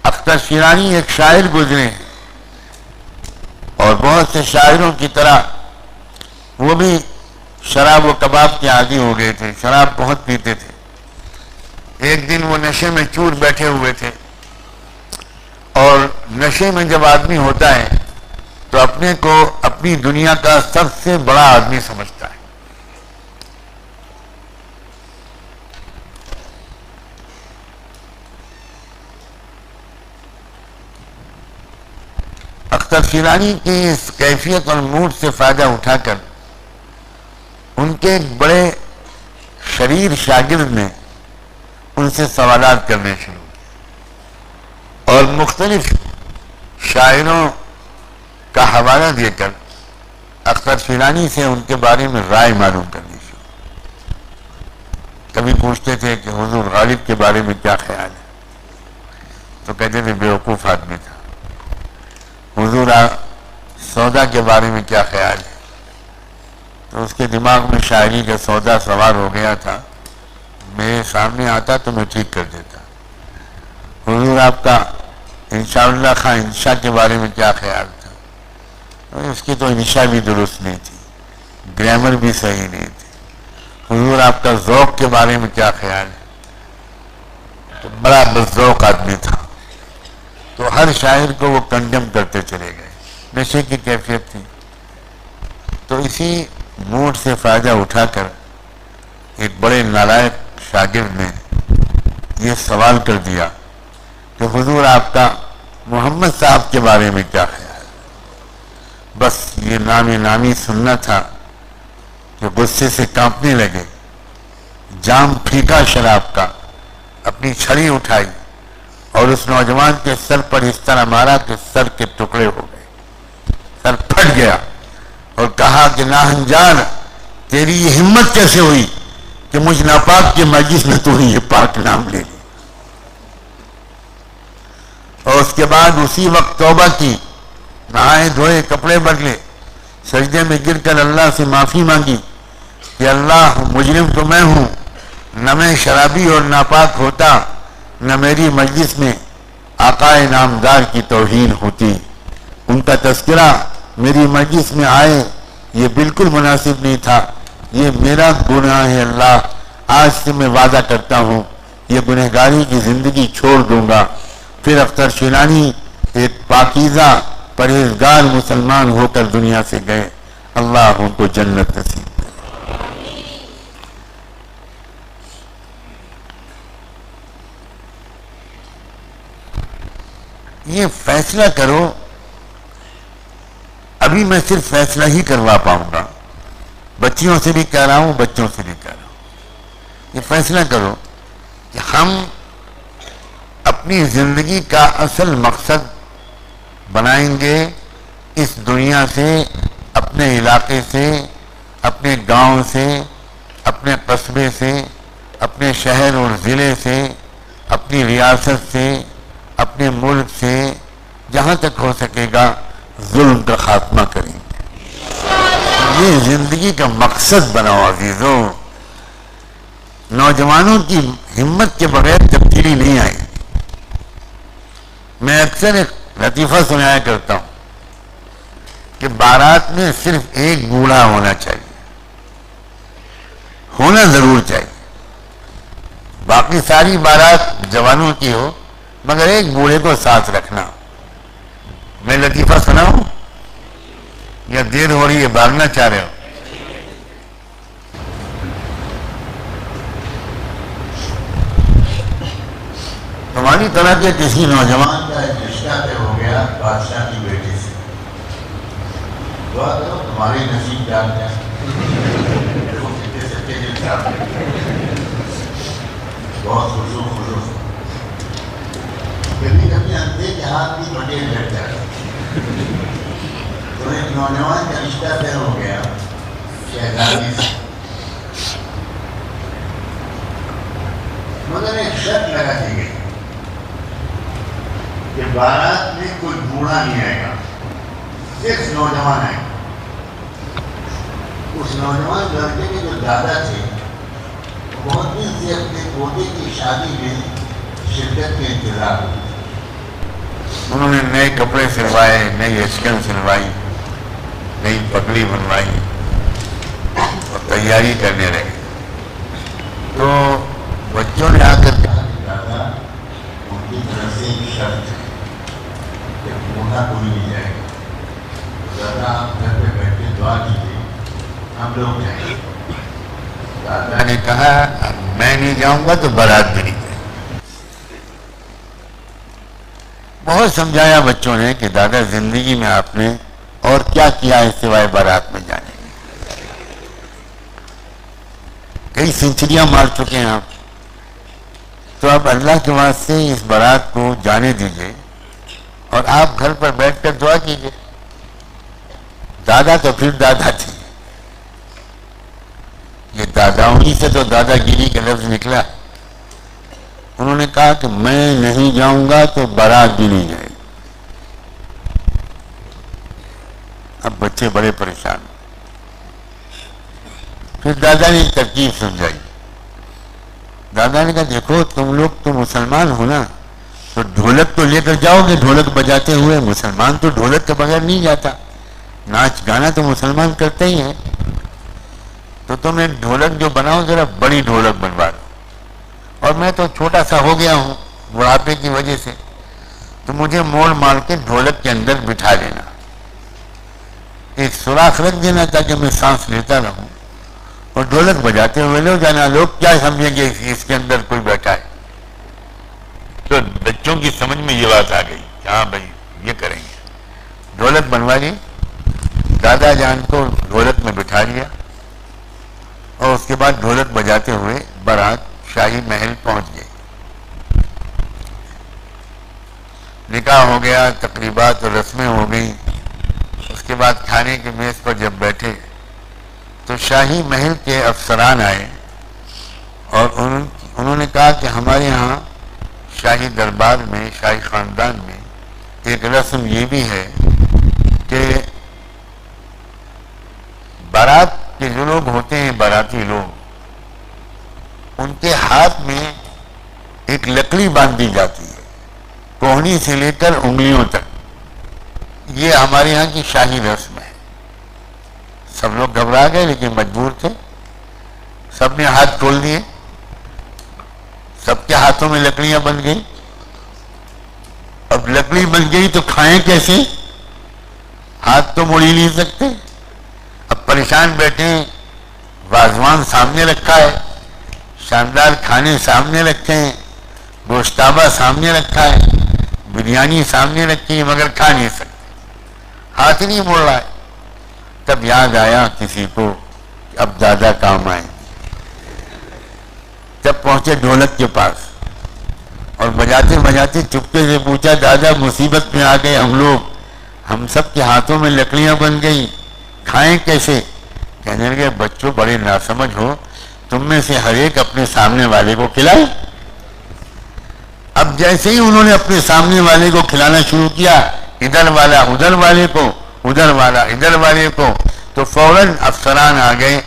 اختر شیرانی ایک شاعر گزرے ہیں، اور بہت سے شاعروں کی طرح وہ بھی شراب و کباب کے عادی ہو گئے تھے، شراب بہت پیتے تھے. ایک دن وہ نشے میں چور بیٹھے ہوئے تھے، اور نشے میں جب آدمی ہوتا ہے تو اپنے کو اپنی دنیا کا سب سے بڑا آدمی سمجھتا ہے. اختر شیرانی کی اس کیفیت اور موڈ سے فائدہ اٹھا کر ان کے ایک بڑے شریر شاگرد نے ان سے سوالات کرنے شروع کیے، اور مختلف شاعروں کا حوالہ دے کر اختر شیرانی سے ان کے بارے میں رائے معلوم کرنی شروع. کبھی پوچھتے تھے کہ حضور غالب کے بارے میں کیا خیال ہے، تو کہتے تھے بیوقوف آدمی تھا. حضور سودا کے بارے میں کیا خیال ہے، تو اس کے دماغ میں شاعری کا سودا سوار ہو گیا تھا، میرے سامنے آتا تو میں ٹھیک کر دیتا. حضور آپ کا انشاءاللہ خان انشاء کے بارے میں کیا خیال تھا، اس کی تو انشاء بھی درست نہیں تھی، گرامر بھی صحیح نہیں تھی. حضور آپ کا ذوق کے بارے میں کیا خیال ہے، تو بڑا بذوق آدمی تھا. تو ہر شاعر کو وہ کنڈم کرتے چلے گئے، نشے کی کیفیت تھی. تو اسی موڈ سے فائدہ اٹھا کر ایک بڑے نالائق شاگرد نے یہ سوال کر دیا کہ حضور آپ کا محمد صاحب کے بارے میں کیا خیال ہے. بس یہ نامی سننا تھا کہ غصے سے کانپنے لگے، جام پھینکا شراب کا، اپنی چھڑی اٹھائی اور اس نوجوان کے سر پر اس طرح مارا کہ سر کے ٹکڑے ہو گئے، سر پھٹ گیا، اور کہا کہ ناہنجار تیری یہ ہمت کیسے ہوئی کہ مجھ ناپاک کے مجلس میں تو یہ پاک نام لے لی. اور اس کے بعد اسی وقت توبہ کی، نہائے دھوئے، کپڑے بدلے، سجدے میں گر کر اللہ سے معافی مانگی کہ اللہ مجرم تو میں ہوں، نہ میں شرابی اور ناپاک ہوتا، نہ میری مجلس میں آقا نامدار کی توہین ہوتی. ان کا تذکرہ میری مجلس میں آئے یہ بالکل مناسب نہیں تھا، یہ میرا گناہ ہے. اللہ آج سے میں وعدہ کرتا ہوں یہ گنہگاری کی زندگی چھوڑ دوں گا. پھر اختر شیرانی ایک پاکیزہ پرہیزگار مسلمان ہو کر دنیا سے گئے. اللہ ان کو جنت نصیب. یہ فیصلہ کرو، ابھی میں صرف فیصلہ ہی کروا پاؤں گا، بچیوں سے بھی کہہ رہا ہوں، بچوں سے بھی کہہ رہا ہوں. یہ فیصلہ کرو کہ ہم اپنی زندگی کا اصل مقصد بنائیں گے اس دنیا سے، اپنے علاقے سے، اپنے گاؤں سے، اپنے قصبے سے، اپنے شہر اور ضلع سے، اپنی ریاست سے، اپنے ملک سے، جہاں تک ہو سکے گا ظلم کا خاتمہ کریں گے. یہ زندگی کا مقصد بناؤ عزیزوں. نوجوانوں کی ہمت کے بغیر تبدیلی نہیں آئے. میں اکثر ایک لطیفہ سنایا کرتا ہوں کہ بارات میں صرف ایک بوڑھا ہونا چاہیے، ہونا ضرور چاہیے. باقی ساری بارات جوانوں کی ہو مگر ایک بوڑھے کو ساتھ رکھنا. میں لطیفہ سناؤں یا دیر ہو رہی ہے بھاگنا چاہ رہے ہو؟ تمہاری طرح کے کسی نوجوان کا ایک رشتہ طے ہو گیا بادشاہ کی بیٹی سے. دعا کرو تمہاری نصیب جان جائے. بہت خوش کبھی کبھی اندھے کے ہاتھ بھی بٹے بیٹھ جاتا. تو ایک نوجوان کا رشتہ طے ہو گیا شہزادی سے، مگر ایک شرط لگا دی گئی کہ بارات میں کوئی بوڑھا نہیں آئے گا، صرف نوجوان آئے گا. اس نوجوان لڑکے کے جو دادا تھے بہت دن سے اپنے پوتے کی شادی میں شرکت کے انتظار ہوئے. انہوں نے نئے کپڑے سلوائے، نئی اشکن سلوائی، نئی پگڑی بنوائی اور تیاری کرنے لگے. تو بچوں نے آ کر کہا کہ دادا ان کی طرف سے ایک شرط ہے کہ بوڑھا کوئی نہیں جائے گا. دادا آپ گھر پہ بیٹھ کے دعا کیجیے، ہم لوگ جائیں گے. دادا نے کہا میں نہیں جاؤں گا تو بارات بھی نہیں جائے. بہت سمجھایا بچوں نے کہ دادا زندگی میں آپ نے اور کیا کیا ہے سوائے بارات میں جانے. کئی سینچریاں مار چکے ہیں آپ، تو اب اللہ کے واسطے اس بارات کو جانے دیجیے اور آپ گھر پر بیٹھ کر دعا کیجیے. دادا تو پھر دادا تھے، یہ داداؤں ہی سے تو دادا گیری کا لفظ نکلا. انہوں نے کہا کہ میں نہیں جاؤں گا تو بارات بھی نہیں جائے. اب بچے بڑے پریشان. پھر دادا نے ایک ترکیب سمجھائی. دادا نے کہا دیکھو تم لوگ تو مسلمان ہو نا، تو ڈھولک تو لے کر جاؤ گے ڈھولک بجاتے ہوئے. مسلمان تو ڈھولک کے بغیر نہیں جاتا، ناچ گانا تو مسلمان کرتے ہی ہیں. تو تم ایک ڈھولک جو بناؤ ذرا بڑی ڈھولک بنوا دو، اور میں تو چھوٹا سا ہو گیا ہوں بڑھاپے کی وجہ سے، تو مجھے موڑ مار کے ڈھولک کے اندر بٹھا دینا، ایک سوراخ رکھ دینا تاکہ میں سانس لیتا رہوں، اور ڈھولک بجاتے ہوئے لے جانا. لوگ کیا سمجھیں گے اس کے اندر کوئی بیٹھا ہے. تو بچوں کی سمجھ میں یہ بات آ گئی کہ ہاں بھائی یہ کریں گے. ڈھولک بنوا لی، دادا جان کو ڈھولک میں بٹھا لیا، اور اس کے بعد ڈھولک بجاتے ہوئے بارات شاہی محل پہنچ گئی. نکاح ہو گیا، تقریبات اور رسمیں ہو گئیں. اس کے بعد کھانے کی میز پر جب بیٹھے تو شاہی محل کے افسران آئے اور انہوں نے کہا کہ ہمارے ہاں شاہی دربار میں، شاہی خاندان میں ایک رسم یہ بھی ہے کہ بارات کے جو لوگ ہوتے ہیں، باراتی لوگ، ان کے ہاتھ میں ایک لکڑی باندھ دی جاتی ہے کوہنی سے لے کر انگلیوں تک. یہ ہمارے یہاں کی شاہی رسم ہے. سب لوگ گھبرا گئے لیکن مجبور تھے. سب نے ہاتھ کھول دیے، سب کے ہاتھوں میں لکڑیاں بن گئی. اب لکڑی بن گئی تو کھائیں کیسے؟ ہاتھ تو موڑ ہی نہیں سکتے. اب پریشان بیٹھے، وازوان سامنے رکھا ہے، شاندار کھانے سامنے رکھے ہیں، گوشتابہ سامنے رکھا ہے، بریانی سامنے رکھی ہے، مگر کھا نہیں سکتے، ہاتھ نہیں موڑ رہا ہے. تب یاد آیا کسی کو کہ اب دادا کام آئے. جب پہنچے ڈھولک کے پاس اور بجاتے بجاتے چپکے سے پوچھا دادا مصیبت میں آ گئے ہم لوگ، ہم سب کے ہاتھوں میں لکڑیاں بن گئی، کھائیں کیسے؟ کہنے لگے بچوں بڑے ناسمجھ ہو، تم میں سے ہر ایک اپنے سامنے والے کو کھلائے. اب جیسے ہی انہوں نے اپنے سامنے والے کو کھلانا شروع کیا، ادھر والا ادھر والے کو، ادھر والا ادھر والے کو، تو فوراً افسران آ گئے،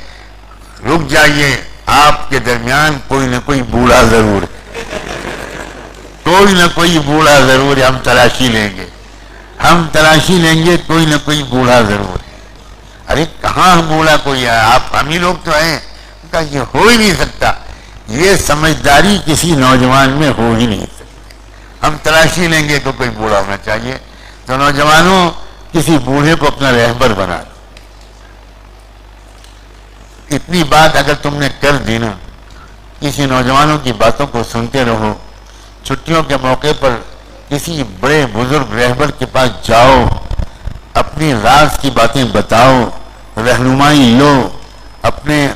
رک جائیے، آپ کے درمیان کوئی نہ کوئی بوڑھا ضرور ہے، کوئی نہ کوئی بوڑھا ضرور ہے، ہم تلاشی لیں گے، ہم تلاشی لیں گے، کوئی نہ کوئی بوڑھا ضرور ہے۔ ارے کہاں بوڑھا کوئی ہے، آپ ہم ہی لوگ تو ہیں۔ کہا یہ ہو ہی نہیں سکتا، یہ سمجھداری کسی نوجوان میں ہو ہی نہیں سکتی، ہم تلاشی لیں گے کہ کوئی بوڑھا ہونا چاہیے۔ تو نوجوانوں، کسی بوڑھے کو اپنا رہبر بنا دو۔ اتنی بات اگر تم نے کر دی نا، کسی نوجوانوں کی باتوں کو سنتے رہو، چھٹیوں کے موقع پر کسی بڑے بزرگ رہبر کے پاس جاؤ، اپنی راز کی باتیں بتاؤ، رہنمائی لو، اپنے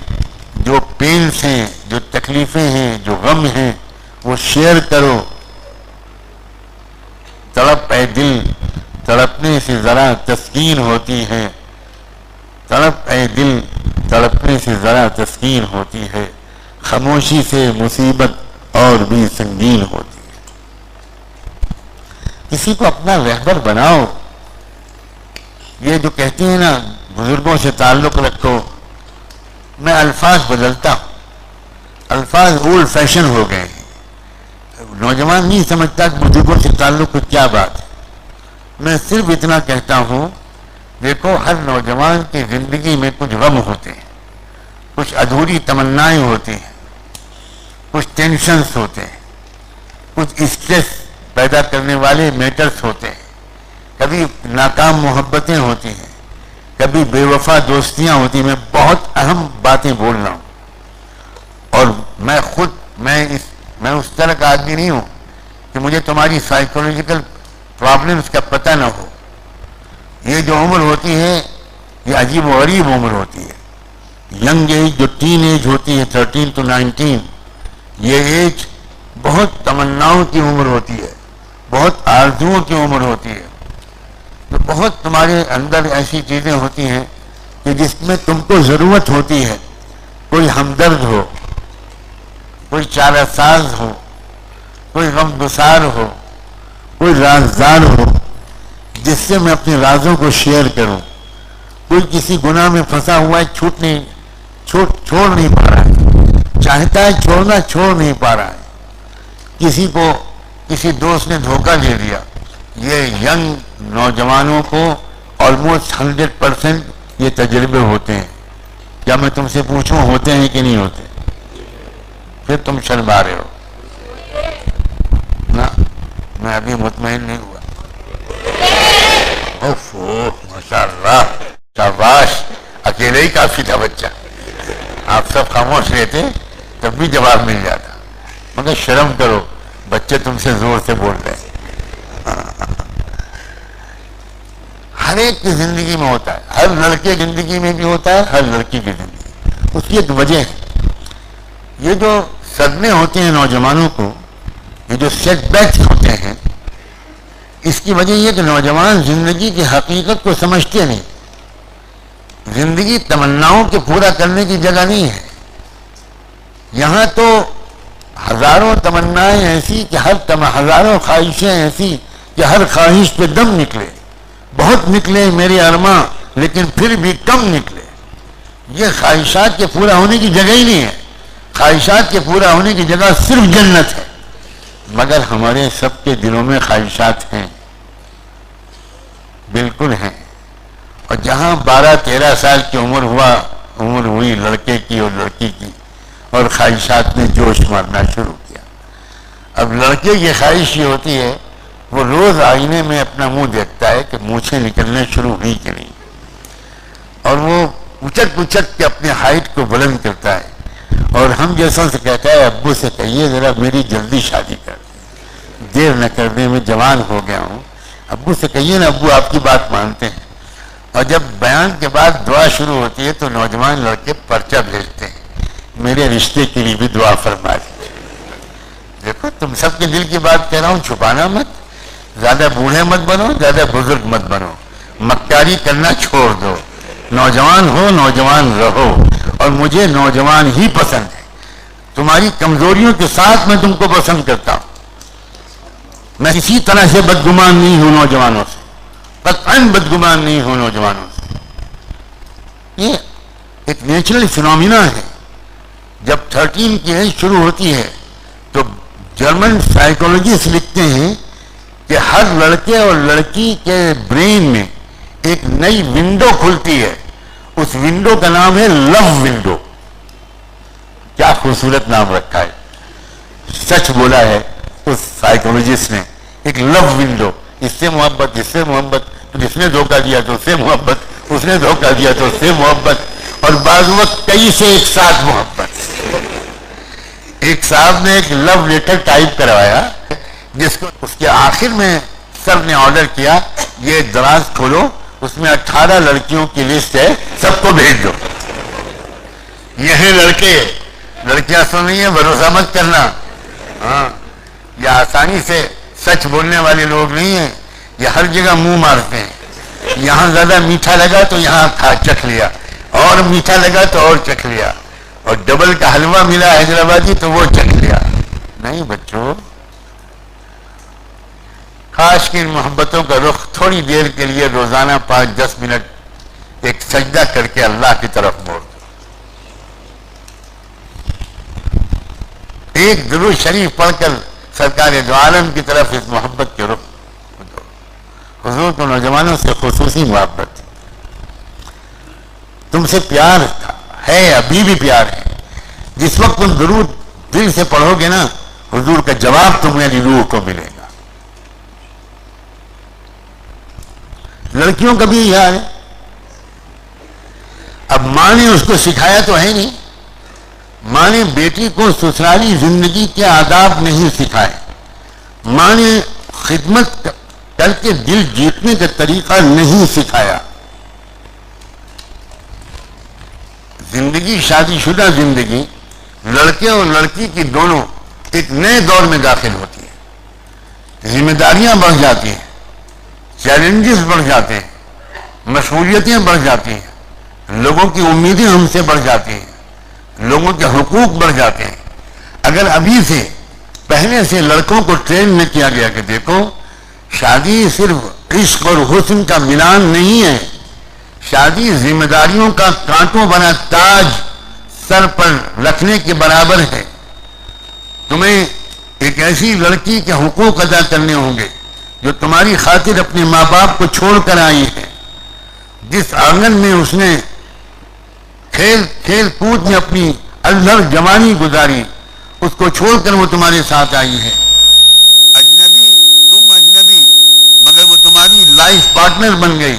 جو پینس ہیں، جو تکلیفیں ہیں، جو غم ہیں، وہ شیئر کرو۔ تڑپ اے دل، تڑپنے سے ذرا تسکین ہوتی ہے، تڑپ اے دل، تڑپنے سے ذرا تسکین ہوتی ہے، خاموشی سے مصیبت اور بھی سنگین ہوتی ہے۔ کسی کو اپنا رہبر بناؤ۔ یہ جو کہتے ہیں نا بزرگوں سے تعلق رکھو، میں الفاظ بدلتا ہوں، الفاظ اولڈ فیشن ہو گئے ہیں، نوجوان نہیں سمجھتا کہ بزرگوں سے تعلق کیا بات ہے۔ میں صرف اتنا کہتا ہوں، دیکھو ہر نوجوان کی زندگی میں کچھ غم ہوتے ہیں، کچھ ادھوری تمنائیں ہوتی ہیں، کچھ ٹینشنز ہوتے ہیں، کچھ اسٹریس پیدا کرنے والے میٹرز ہوتے ہیں، کبھی ناکام محبتیں ہوتی ہیں، کبھی بے وفا دوستیاں ہوتی ہیں۔ میں بہت اہم باتیں بول رہا ہوں، اور میں خود میں اس طرح کا آدمی نہیں ہوں کہ مجھے تمہاری سائیکولوجیکل پرابلمز کا پتہ نہ ہو۔ یہ جو عمر ہوتی ہے یہ عجیب و غریب عمر ہوتی ہے، ینگ ایج جو ٹین ایج ہوتی ہے 13 to 19، یہ ایج بہت تمناؤں کی عمر ہوتی ہے، بہت آرزوؤں کی عمر ہوتی ہے، تو بہت تمہارے اندر ایسی چیزیں ہوتی ہیں کہ جس میں تم کو ضرورت ہوتی ہے، کوئی ہمدرد ہو، کوئی چارہ ساز ہو، کوئی غمگسار ہو، کوئی رازدار ہو جس سے میں اپنے رازوں کو شیئر کروں۔ کوئی کسی گناہ میں پھنسا ہوا ہے، چھوڑ نہیں پا رہا ہے، چاہتا ہے چھوڑنا، چھوڑ نہیں پا رہا ہے، کسی کو کسی دوست نے دھوکہ دے دیا۔ یہ ینگ نوجوانوں کو آلموسٹ 100% یہ تجربے ہوتے ہیں۔ کیا میں تم سے پوچھوں ہوتے ہیں کہ نہیں ہوتے؟ پھر تم شرما رہے ہو نا، میں ابھی مطمئن نہیں ہوا۔ ماشاءاللہ، شاباش، اکیلے ہی کافی تھا بچہ، آپ سب خاموش رہتے تب بھی جواب مل جاتا، مگر شرم کرو، بچے تم سے زور سے بول رہے ہیں۔ ہر ایک کی زندگی میں ہوتا ہے، ہر لڑکے کی زندگی میں بھی ہوتا ہے، ہر لڑکی کی زندگی، اس کی ایک وجہ ہے۔ یہ جو صدمے ہوتے ہیں نوجوانوں کو، یہ جو سیٹ بیکس ہوتے ہیں، اس کی وجہ یہ کہ نوجوان زندگی کی حقیقت کو سمجھتے نہیں۔ زندگی تمناؤں کے پورا کرنے کی جگہ نہیں ہے، یہاں تو ہزاروں تمنائیں ایسی کہ ہزاروں خواہشیں ایسی کہ ہر خواہش پہ دم نکلے، بہت نکلے میرے ارماں لیکن پھر بھی کم نکلے۔ یہ خواہشات کے پورا ہونے کی جگہ ہی نہیں ہے، خواہشات کے پورا ہونے کی جگہ صرف جنت ہے۔ مگر ہمارے سب کے دلوں میں خواہشات ہیں، بالکل ہیں، اور جہاں 12-13 سال کی عمر ہوئی لڑکے کی اور لڑکی کی، اور خواہشات نے جوش مارنا شروع کیا۔ اب لڑکے کی خواہش یہ ہوتی ہے، وہ روز آئینے میں اپنا منہ دیکھتا ہے کہ مونچھیں نکلنے شروع ہوئی کہ نہیں، اور وہ اچک کے اپنے ہائٹ کو بلند کرتا ہے، اور ہم جیسوں سے کہتا ہے ابو سے کہیے ذرا میری جلدی شادی کر دیں، دیر نہ کرنے میں جوان ہو گیا ہوں، ابو سے کہیے نا، ابو آپ کی بات مانتے ہیں۔ اور جب بیان کے بعد دعا شروع ہوتی ہے تو نوجوان لڑکے پرچہ بھیجتے ہیں، میرے رشتے کے لیے بھی دعا فرما دیجیے۔ دیکھو تم سب کے دل کی بات کہہ رہا ہوں، چھپانا مت، زیادہ بوڑھے مت بنو، زیادہ بزرگ مت بنو، مکاری کرنا چھوڑ دو، نوجوان ہو، نوجوان رہو، اور مجھے نوجوان ہی پسند ہے۔ تمہاری کمزوریوں کے ساتھ میں تم کو پسند کرتا ہوں، میں کسی طرح سے بدگمان نہیں ہوں نوجوانوں سے، قطعاً بدگمان نہیں ہو نوجوانوں سے. یہ ایک نیچرل فینومینا ہے. جب 13 کی ایج شروع ہوتی ہے تو جرمن سائیکولوجسٹ لکھتے ہیں کہ ہر لڑکے اور لڑکی کے برین میں ایک نئی ونڈو کھلتی ہے. اس ونڈو کا نام ہے لو ونڈو. کیا خوبصورت نام رکھا ہے. سچ بولا ہے اس سائیکولوجسٹ نے. ایک لو ونڈو, اس سے محبت, اس سے محبت, جس نے دھوکہ دیا تو اس سے محبت, اس نے دھوکہ دیا تو اس سے محبت, اور بعض وقت کئی سے ایک ساتھ محبت. ایک صاحب نے ایک لو لیٹر ٹائپ کروایا جس کو اس کے آخر میں سر نے آرڈر کیا یہ دراز کھولو, اس میں 18 لڑکیوں کی لسٹ ہے, سب کو بھیج دو. یہ ہیں لڑکے, لڑکیاں سن رہی ہیں, بھروسہ مت کرنا. ہاں, یہ آسانی سے سچ بولنے والے لوگ نہیں ہیں. یہ ہر جگہ منہ مارتے ہیں. یہاں زیادہ میٹھا لگا تو یہاں چکھ لیا, اور میٹھا لگا تو اور چکھ لیا, اور ڈبل کا حلوہ ملا حیدرآبادی تو وہ چکھ لیا. نہیں بچوں, کاش کی ان محبتوں کا رخ تھوڑی دیر کے لیے روزانہ 5-10 منٹ ایک سجدہ کر کے اللہ کی طرف موڑ دو. ایک درود شریف پڑھ کر سرکار دو عالم کی طرف اس محبت کے رخ دو. حضور کو نوجوانوں سے خصوصی محبت تھی. تم سے پیار ہے, ابھی بھی پیار ہے. جس وقت تم درود دل سے پڑھو گے نا, حضور کا جواب تمہاری روح کو ملے گا. لڑکیوں کا بھی یہ حال ہے. اب ماں نے اس کو سکھایا تو ہے نہیں. ماں نے بیٹی کو سسرالی زندگی کے آداب نہیں سکھائے. ماں نے خدمت کر کے دل جیتنے کا طریقہ نہیں سکھایا. زندگی, شادی شدہ زندگی, لڑکے اور لڑکی کی دونوں ایک نئے دور میں داخل ہوتی ہے. ذمہ داریاں بڑھ جاتی ہیں, چیلنجز بڑھ جاتے ہیں, مشغولیتیں بڑھ جاتی ہیں, لوگوں کی امیدیں ہم سے بڑھ جاتی ہیں, لوگوں کے حقوق بڑھ جاتے ہیں. اگر ابھی سے پہلے سے لڑکوں کو ٹرین نہ کیا گیا کہ دیکھو شادی صرف عشق اور حسن کا ملان نہیں ہے, شادی ذمہ داریوں کا کانٹوں بنا تاج سر پر رکھنے کے برابر ہے. تمہیں ایک ایسی لڑکی کے حقوق ادا کرنے ہوں گے جو تمہاری خاطر اپنے ماں باپ کو چھوڑ کر آئی ہے. جس آنگن میں اس نے کھیل کود میں اپنی الہر جوانی گزاری, اس کو چھوڑ کر وہ تمہارے ساتھ آئی ہے. اجنبی, تم اجنبی, مگر وہ تمہاری لائف پارٹنر بن گئی.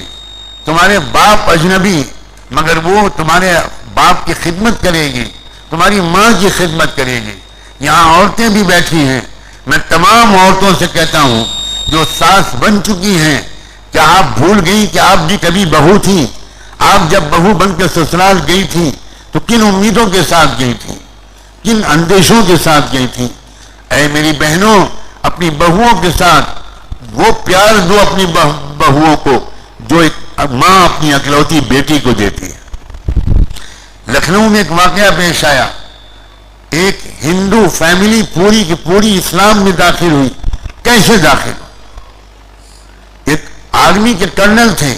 تمہارے باپ اجنبی, مگر وہ تمہارے باپ کی خدمت کرے گی, تمہاری ماں کی خدمت کرے گی. یہاں عورتیں بھی بیٹھی ہیں. میں تمام عورتوں سے کہتا ہوں جو ساس بن چکی ہیں, کیا آپ بھول گئی کہ آپ بھی کبھی بہو تھی؟ آپ جب بہو بن کے سسرال گئی تھی تو کن امیدوں کے ساتھ گئی تھی, کن اندیشوں کے ساتھ گئی تھی؟ اے میری بہنوں, اپنی بہوؤں کے ساتھ وہ پیار دو اپنی بہوؤں کو جو ایک ماں اپنی اکلوتی بیٹی کو دیتی ہے. لکھنؤ میں ایک واقعہ پیش آیا. ایک ہندو فیملی پوری کی پوری اسلام میں داخل ہوئی. کیسے داخل ہوئی؟ ایک آرمی کے کرنل تھے,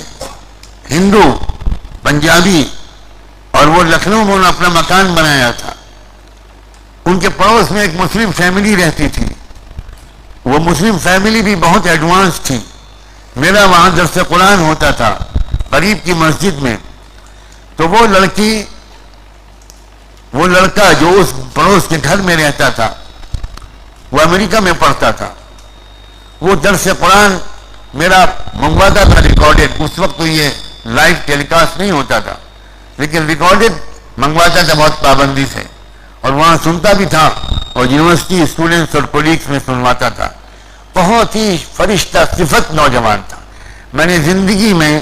ہندو پنجابی, اور وہ لکھنؤ میں انہوں نے اپنا مکان بنایا تھا. ان کے پڑوس میں ایک مسلم فیملی رہتی تھی. وہ مسلم فیملی بھی بہت ایڈوانس تھی. میرا وہاں درس قرآن ہوتا تھا قریب کی مسجد میں. تو وہ لڑکا جو اس پڑوس کے گھر میں رہتا تھا, وہ امریکہ میں پڑھتا تھا. وہ درس قرآن میرا منگواتا تھا ریکارڈڈ. اس وقت تو یہ لائیو ٹیلی کاسٹ نہیں ہوتا تھا, لیکن ریکارڈڈ منگواتا تھا بہت پابندی سے, اور وہاں سنتا بھی تھا, اور یونیورسٹی اسٹوڈنٹس اور کولیگس میں سنواتا تھا. بہت ہی فرشتہ صفت نوجوان تھا. میں نے زندگی میں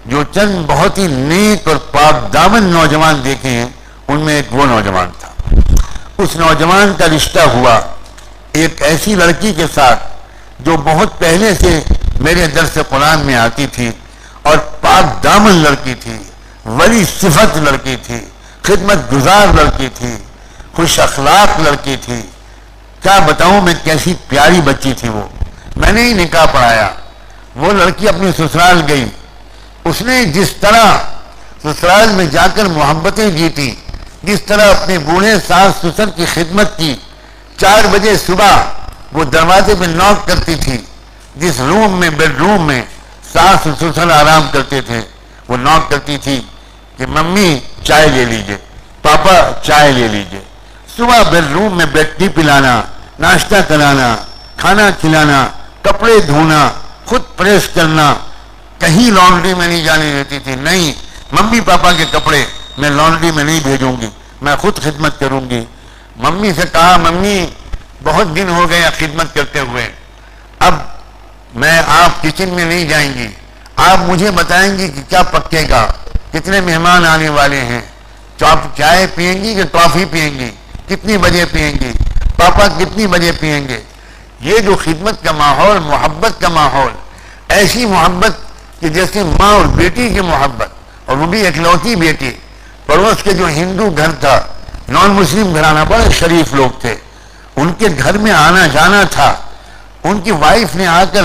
جو چند بہت ہی نیک اور پاک دامن نوجوان دیکھے ہیں, ان میں ایک وہ نوجوان تھا. اس نوجوان کا رشتہ ہوا ایک ایسی لڑکی کے ساتھ جو بہت پہلے سے میرے درس قرآن میں آتی تھی, اور پاک دامن لڑکی تھی, ولی صفت لڑکی تھی, خدمت گزار لڑکی تھی, خوش اخلاق لڑکی تھی. کیا بتاؤں میں کیسی پیاری بچی تھی وہ. میں نے ہی نکاح پڑھایا. وہ لڑکی اپنی سسرال گئی، اس نے جس طرح سسرال میں جا کر محبتیں جیتی، جس طرح اپنے بوڑھے ساس سسر کی خدمت کی، 4 بجے صبح وہ دروازے پہ نوک کرتی تھی، جس روم میں بیڈ روم میں ساس سسر آرام کرتے تھے، وہ نوک کرتی تھی کہ ممی چائے لے لیجئے، پاپا چائے لے لیجئے۔ صبح بیڈ روم میں بیڈ ٹی پلانا، ناشتہ کرانا، کھانا کھلانا، کپڑے دھونا، خود پریس کرنا، کہیں لانڈری میں نہیں جانے دیتی تھی، نہیں ممی پاپا کے کپڑے میں لانڈری میں نہیں بھیجوں گی، میں خود خدمت کروں گی۔ ممی سے کہا ممی بہت دن ہو گئے خدمت کرتے ہوئے، اب میں آپ کچن میں نہیں جائیں گی، آپ مجھے بتائیں گی کہ کیا پکے گا، کتنے مہمان آنے والے ہیں، تو آپ چائے پئیں گی کہ کافی پئیں گی، کتنی بجے پئیں گی، پاپا کتنی بجے پئیں گے۔ یہ جو خدمت کا ماحول، محبت کا ماحول، ایسی محبت کہ جیسے ماں اور بیٹی کی محبت، اور وہ بھی اکلوتی بیٹی۔ پڑوس کے جو ہندو گھر تھا، نان مسلم گھرانہ، بڑے شریف لوگ تھے، ان کے گھر میں آنا جانا تھا، ان کی وائف نے آ کر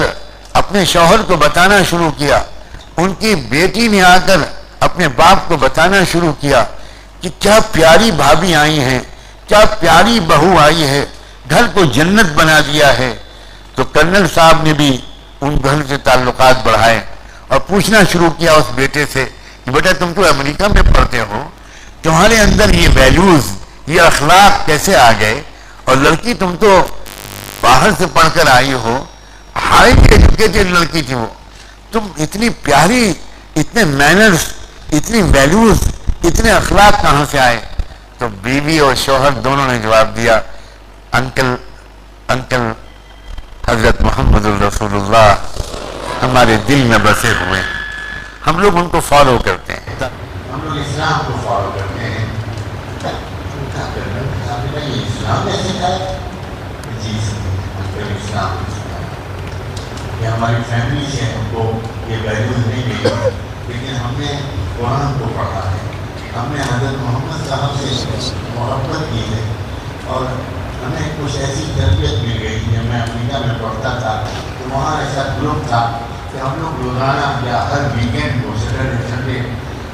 اپنے شوہر کو بتانا شروع کیا، ان کی بیٹی نے آ کر اپنے باپ کو بتانا شروع کیا کہ کیا پیاری بھابھی آئی ہیں، کیا پیاری بہو آئی ہے، گھر کو جنت بنا دیا ہے۔ تو کرنل صاحب نے بھی ان گھر سے تعلقات بڑھائے اور پوچھنا شروع کیا اس بیٹے سے کہ بیٹا تم تو امریکہ میں پڑھتے ہو، تمہارے اندر یہ ویلیوز، یہ اخلاق کیسے آ گئے، اور لڑکی تم تو باہر سے پڑھ کر آئی ہو، ہائی ایجوکیٹڈ لڑکی تھی وہ، تم اتنی پیاری، اتنے مینرز، اتنی ویلیوز، اتنے اخلاق کہاں سے آئے؟ تو بیوی اور شوہر دونوں نے جواب دیا انکل حضرت محمد الرسول اللہ ہمارے دل میں بسے ہوئے ہیں، ہم لوگ ان کو فالو کرتے ہیں، ہم لوگ اسلام کو فالو کرتے ہیں۔ یہ اسلام نے سکھایا؟ جی اسلام نے سکھایا کہ ہماری فیملی سے ہم کو یہ ویلیوز نہیں ملی، لیکن ہم نے قرآن کو پڑھا ہے، ہم نے حضرت محمد صاحب سے محبت کی ہے، اور ہمیں کچھ ایسی تربیت مل گئی۔ جب میں امریکہ میں پڑھتا تھا تو وہاں ایسا گروپ تھا کہ ہم لوگ روزانہ یا ہر ویکینڈ کو، سیٹرڈے سنڈے،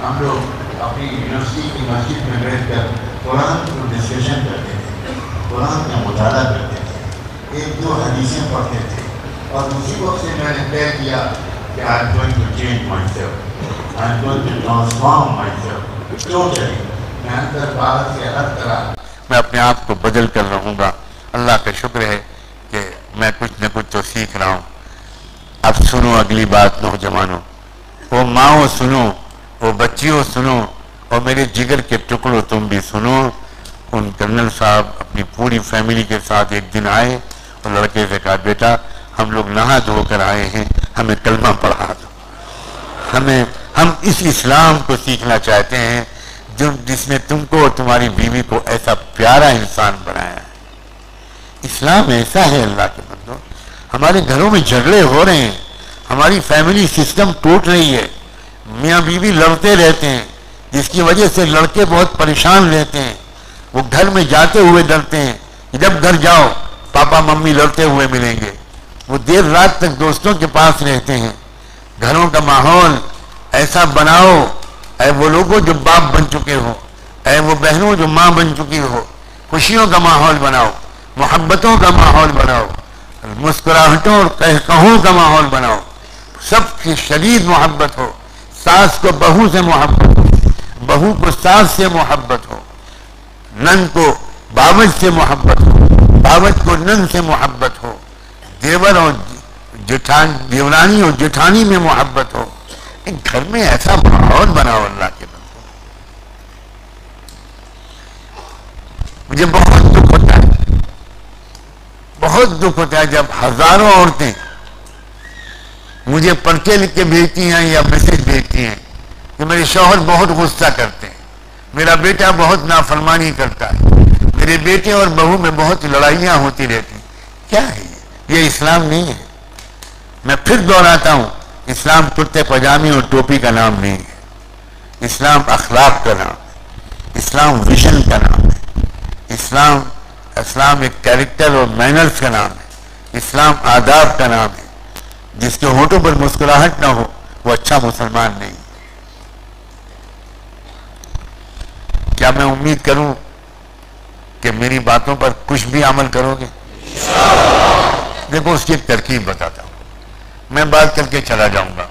ہم لوگ اپنی یونیورسٹی کی مسجد میں بیٹھ کر قرآن کو ڈسکشن کرتے تھے، قرآن کا مطالعہ کرتے تھے، 1-2 حدیثیں پڑھتے تھے، اور اسی وقت سے میں نے طے کیا کہ I am going to change myself, I am going to transform myself totally۔ میں اندر باہر سے ہر طرح میں اپنے آپ کو بدل کر رہوں گا۔ اللہ کا شکر ہے کہ میں کچھ نہ کچھ تو سیکھ رہا ہوں۔ اب سنو اگلی بات نوجوانوں، وہ ماؤں سنو، وہ بچیوں سنو، اور میرے جگر کے ٹکڑوں تم بھی سنو۔ ان کرنل صاحب اپنی پوری فیملی کے ساتھ ایک دن آئے اور لڑکے سے کہا بیٹا ہم لوگ نہا دھو کر آئے ہیں، ہمیں کلمہ پڑھا دو، ہم اس اسلام کو سیکھنا چاہتے ہیں جس نے تم کو اور تمہاری بیوی کو ایسا پیارا انسان بنایا ہے۔ اسلام ایسا ہے اللہ کے بندو، ہمارے گھروں میں جھگڑے ہو رہے ہیں، ہماری فیملی سسٹم ٹوٹ رہی ہے، میاں بیوی لڑتے رہتے ہیں، جس کی وجہ سے لڑکے بہت پریشان رہتے ہیں، وہ گھر میں جاتے ہوئے ڈرتے ہیں، جب گھر جاؤ پاپا ممی لڑتے ہوئے ملیں گے، وہ دیر رات تک دوستوں کے پاس رہتے ہیں۔ گھروں کا ماحول ایسا بناؤ، اے وہ لوگوں جو باپ بن چکے ہو، اے وہ بہنوں جو ماں بن چکی ہو، خوشیوں کا ماحول بناؤ، محبتوں کا ماحول بناؤ، مسکراہٹوں اور قہقہوں کا ماحول بناؤ، سب کی شدید محبت ہو، ساس کو بہو سے محبت ہو، بہو کو ساس سے محبت ہو، نن کو باوج سے محبت ہو، باوج کو نن سے محبت ہو، دیور اور دیورانی اور جٹھانی میں محبت ہو۔ گھر میں ایسا ماحول بناؤ اللہ کے بندو۔ مجھے بہت دکھ ہوتا ہے، بہت دکھ ہوتا ہے جب ہزاروں عورتیں مجھے پڑھ لکھ کے بھیجتی ہیں یا میسج بھیجتی ہیں کہ میرے شوہر بہت غصہ کرتے ہیں، میرا بیٹا بہت نافرمانی کرتا ہے، میرے بیٹے اور بہو میں بہت لڑائیاں ہوتی رہتی ہیں۔ کیا ہے یہ اسلام نہیں ہے۔ میں پھر دہراتا ہوں، اسلام کرتے پاجامے اور ٹوپی کا نام نہیں ہے، اسلام اخلاق کا نام ہے، اسلام ویژن کا نام ہے، اسلام ایک کیریکٹر اور مینرز کا نام ہے، اسلام آداب کا نام ہے۔ جس کے ہونٹوں پر مسکراہٹ نہ ہو وہ اچھا مسلمان نہیں. کیا میں امید کروں کہ میری باتوں پر کچھ بھی عمل کرو گے؟ دیکھو اس کی ایک ترکیب بتاتا ہوں. میں بات کر کے چلا جاؤں گا,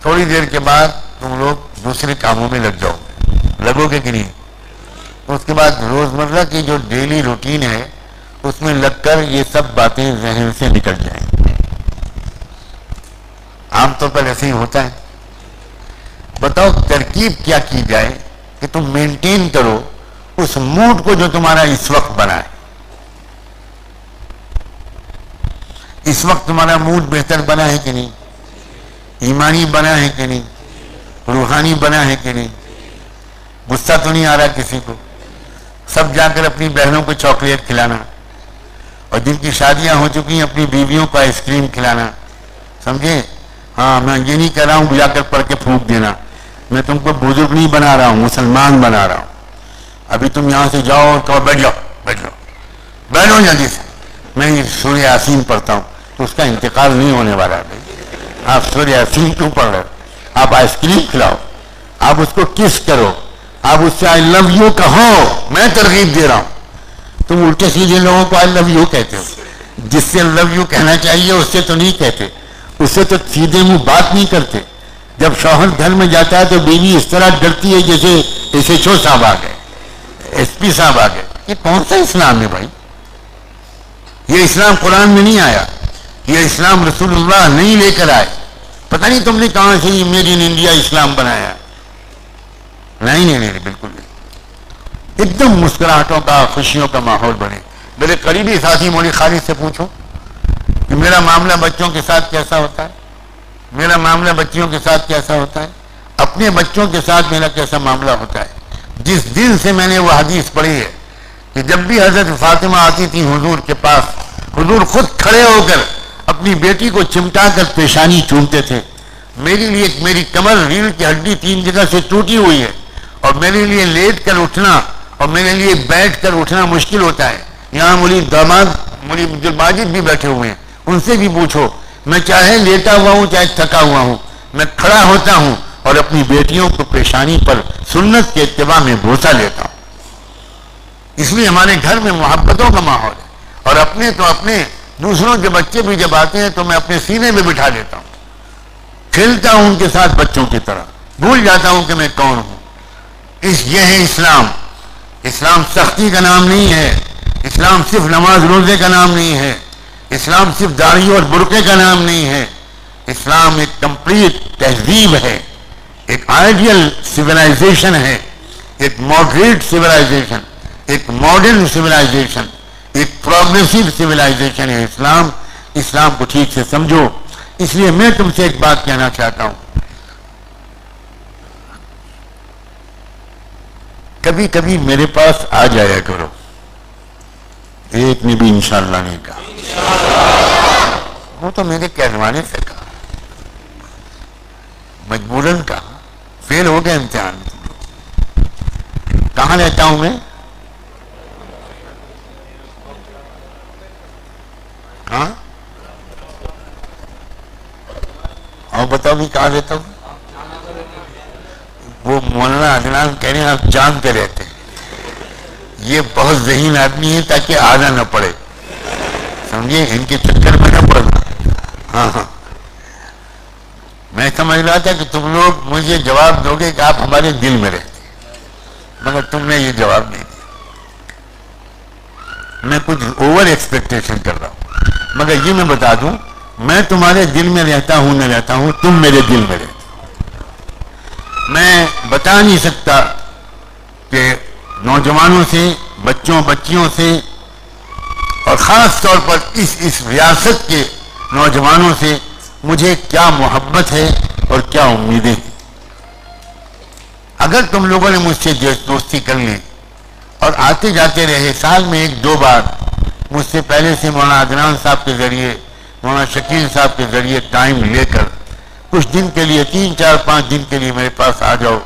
تھوڑی دیر کے بعد تم لوگ دوسرے کاموں میں لگ جاؤ گے, لگو گے کہ نہیں؟ اس کے بعد روزمرہ کی جو ڈیلی روٹین ہے اس میں لگ کر یہ سب باتیں ذہن سے نکل جائیں. عام طور پر ایسے ہی ہوتا ہے. بتاؤ ترکیب کیا کی جائے کہ تم مینٹین کرو اس موڈ کو جو تمہارا اس وقت بنا ہے. اس وقت تمہارا موڈ بہتر بنا ہے کہ نہیں؟ ایمانی بنا ہے کہ نہیں؟ روحانی بنا ہے کہ نہیں؟ غصہ تو نہیں آ رہا کسی کو؟ سب جا کر اپنی بہنوں کو چاکلیٹ کھلانا, اور جن کی شادیاں ہو چکی ہیں اپنی بیویوں کو آئس کریم کھلانا, سمجھے؟ ہاں میں یہ نہیں کہہ رہا ہوں جا کر پڑھ کے پھونک دینا, میں تم کو بزرگ نہیں بنا رہا ہوں, مسلمان بنا رہا ہوں. ابھی تم یہاں سے جاؤ اور کہو بیٹھ جاؤ بیٹھ جاؤ بیٹھو جلدی سے, میں یہ سورہ یاسین پڑھتا ہوں, تو اس کا انتقال نہیں ہونے والا ہے. آپ سورہ یاسین کیوں پڑھ رہے ہو؟ آپ آئس کریم کھلاؤ, آپ اس کو کس کرو, آپ اس سے آئی لو یو کہو, میں ترغیب دے رہا ہوں. تم الٹے سیدھے لوگوں کو آئی لو یو کہتے ہو. جس سے لو یو کہنا چاہیے اس سے تو نہیں کہتے, اس سے تو سیدھے منہ بات نہیں کرتے. جب شوہر گھر میں جاتا ہے تو بیوی اس طرح ڈرتی ہے جیسے ایس ایچ او صاحب آ گئے, ایس پی صاحب آ گئے. یہ کون سا اسلام ہے بھائی؟ یہ اسلام قرآن میں نہیں آیا, یہ اسلام رسول اللہ نہیں لے کر آئے. پتہ نہیں تم نے کہاں سے یہ میڈ ان انڈیا اسلام بنایا. نہیں بالکل نہیں. ایک دم مسکراہٹوں کا, خوشیوں کا ماحول بنے. میرے قریبی ساتھی مولوی خالد سے پوچھو کہ میرا معاملہ بچوں کے ساتھ کیسا ہوتا ہے, میرا معاملہ بچیوں کے ساتھ کیسا ہوتا ہے, اپنے بچوں کے ساتھ میرا کیسا معاملہ ہوتا ہے. جس دن سے میں نے وہ حدیث پڑھی ہے کہ جب بھی حضرت فاطمہ آتی تھی حضور کے پاس, حضور خود کھڑے ہو کر اپنی بیٹی کو چمٹا کر پیشانی چومتے تھے. میرے لیے میری کمر ریڑھ کی ہڈی 3 جگہ سے ٹوٹی ہوئی ہے, اور میرے لیے لیٹ کر اٹھنا اور میرے لیے بیٹھ کر اٹھنا مشکل ہوتا ہے. یہاں مولوی داماد مولوی عبدالماجد بھی بیٹھے ہوئے ہیں, ان سے بھی پوچھو. میں چاہے لیٹا ہوا ہوں چاہے تھکا ہوا ہوں, میں کھڑا ہوتا ہوں اور اپنی بیٹیوں کو پیشانی پر سنت کے اتباع میں بوسہ لیتا ہوں. اس لیے ہمارے گھر میں محبتوں کا ماحول ہے. اور اپنے تو اپنے, دوسروں کے بچے بھی جب آتے ہیں تو میں اپنے سینے میں بٹھا لیتا ہوں, کھیلتا ہوں ان کے ساتھ بچوں کی طرح, بھول جاتا ہوں کہ میں کون ہوں. یہ ہے اسلام. اسلام سختی کا نام نہیں ہے, اسلام صرف نماز روزے کا نام نہیں ہے, اسلام صرف داڑھی اور برقعے کا نام نہیں ہے. اسلام ایک کمپلیٹ تہذیب ہے, ایک آئیڈیل سویلائزیشن ہے, ایک ماڈریٹ سویلائزیشن, ایک ماڈرن سویلائزیشن, ایک پروگریسو سویلائزیشن ہے اسلام. اسلام کو ٹھیک سے سمجھو. اس لیے میں تم سے ایک بات کہنا چاہتا ہوں, کبھی کبھی میرے پاس آ جایا کرو. ایک نے بھی انشاءاللہ نہیں کہا, وہ تو میرے کہلوانے سے کہا, مجبوراً کہا, فیل ہو گیا امتحان میں. کہاں رہتا ہوں میں؟ ہاں اور بتاؤ بھی کہاں رہتا ہوں؟ وہ مولانا عدنان کہہ رہے ہیں آپ جانتے رہتے ہیں. یہ بہت ذہین آدمی ہے تاکہ آنا نہ پڑے, سمجھے, ان کے چکر میں نہ پڑنا. ہاں میں سمجھ رہا تھا کہ تم لوگ مجھے جواب دو گے کہ آپ ہمارے دل میں رہتے, مگر تم نے یہ جواب نہیں دیا. میں کچھ اوور ایکسپیکٹیشن کر رہا ہوں, مگر یہ میں بتا دوں, میں تمہارے دل میں رہتا ہوں نہ رہتا ہوں, تم میرے دل میں رہتے. میں بتا نہیں سکتا کہ نوجوانوں سے, بچوں بچیوں سے, اور خاص طور پر اس ریاست کے نوجوانوں سے مجھے کیا محبت ہے اور کیا امیدیں ہیں. اگر تم لوگوں نے مجھ سے دوستی کر لی اور آتے جاتے رہے, سال میں 1-2 بار مجھ سے پہلے سے مولانا عدنان صاحب کے ذریعے, مولانا شکیل صاحب کے ذریعے ٹائم لے کر کچھ دن کے لیے, 3-4-5 دن کے لیے میرے پاس آ جاؤ,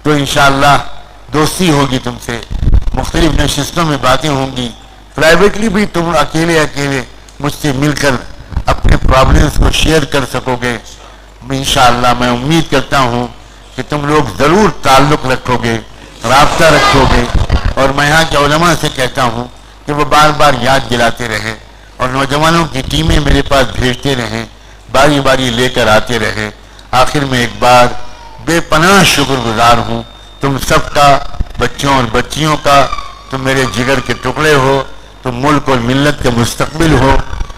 تو انشاءاللہ دوستی ہوگی تم سے, مختلف نشستوں میں باتیں ہوں گی, پرائیویٹلی بھی تم اکیلے مجھ سے مل کر اپنے پرابلمس کو شیئر کر سکو گے. انشاءاللہ میں امید کرتا ہوں کہ تم لوگ ضرور تعلق رکھو گے, رابطہ رکھو گے, اور میں یہاں کے علماء سے کہتا ہوں کہ وہ بار بار یاد دلاتے رہیں اور نوجوانوں کی ٹیمیں میرے پاس بھیجتے رہیں, باری باری لے کر آتے رہیں. آخر میں ایک بار بے پناہ شکر گزار ہوں تم سب کا, بچوں اور بچیوں کا. تم میرے جگر کے ٹکڑے ہو, تم ملک اور ملت کے مستقبل ہو.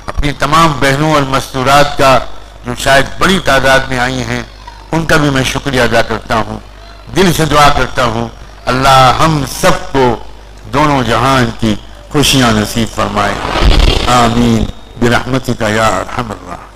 اپنی تمام بہنوں اور مستورات کا جو شاید بڑی تعداد میں آئی ہیں ان کا بھی میں شکریہ ادا کرتا ہوں. دل سے دعا کرتا ہوں اللہ ہم سب کو دونوں جہان کی خوشیاں نصیب فرمائے. آمین برحمتک یا ارحم الراحمین.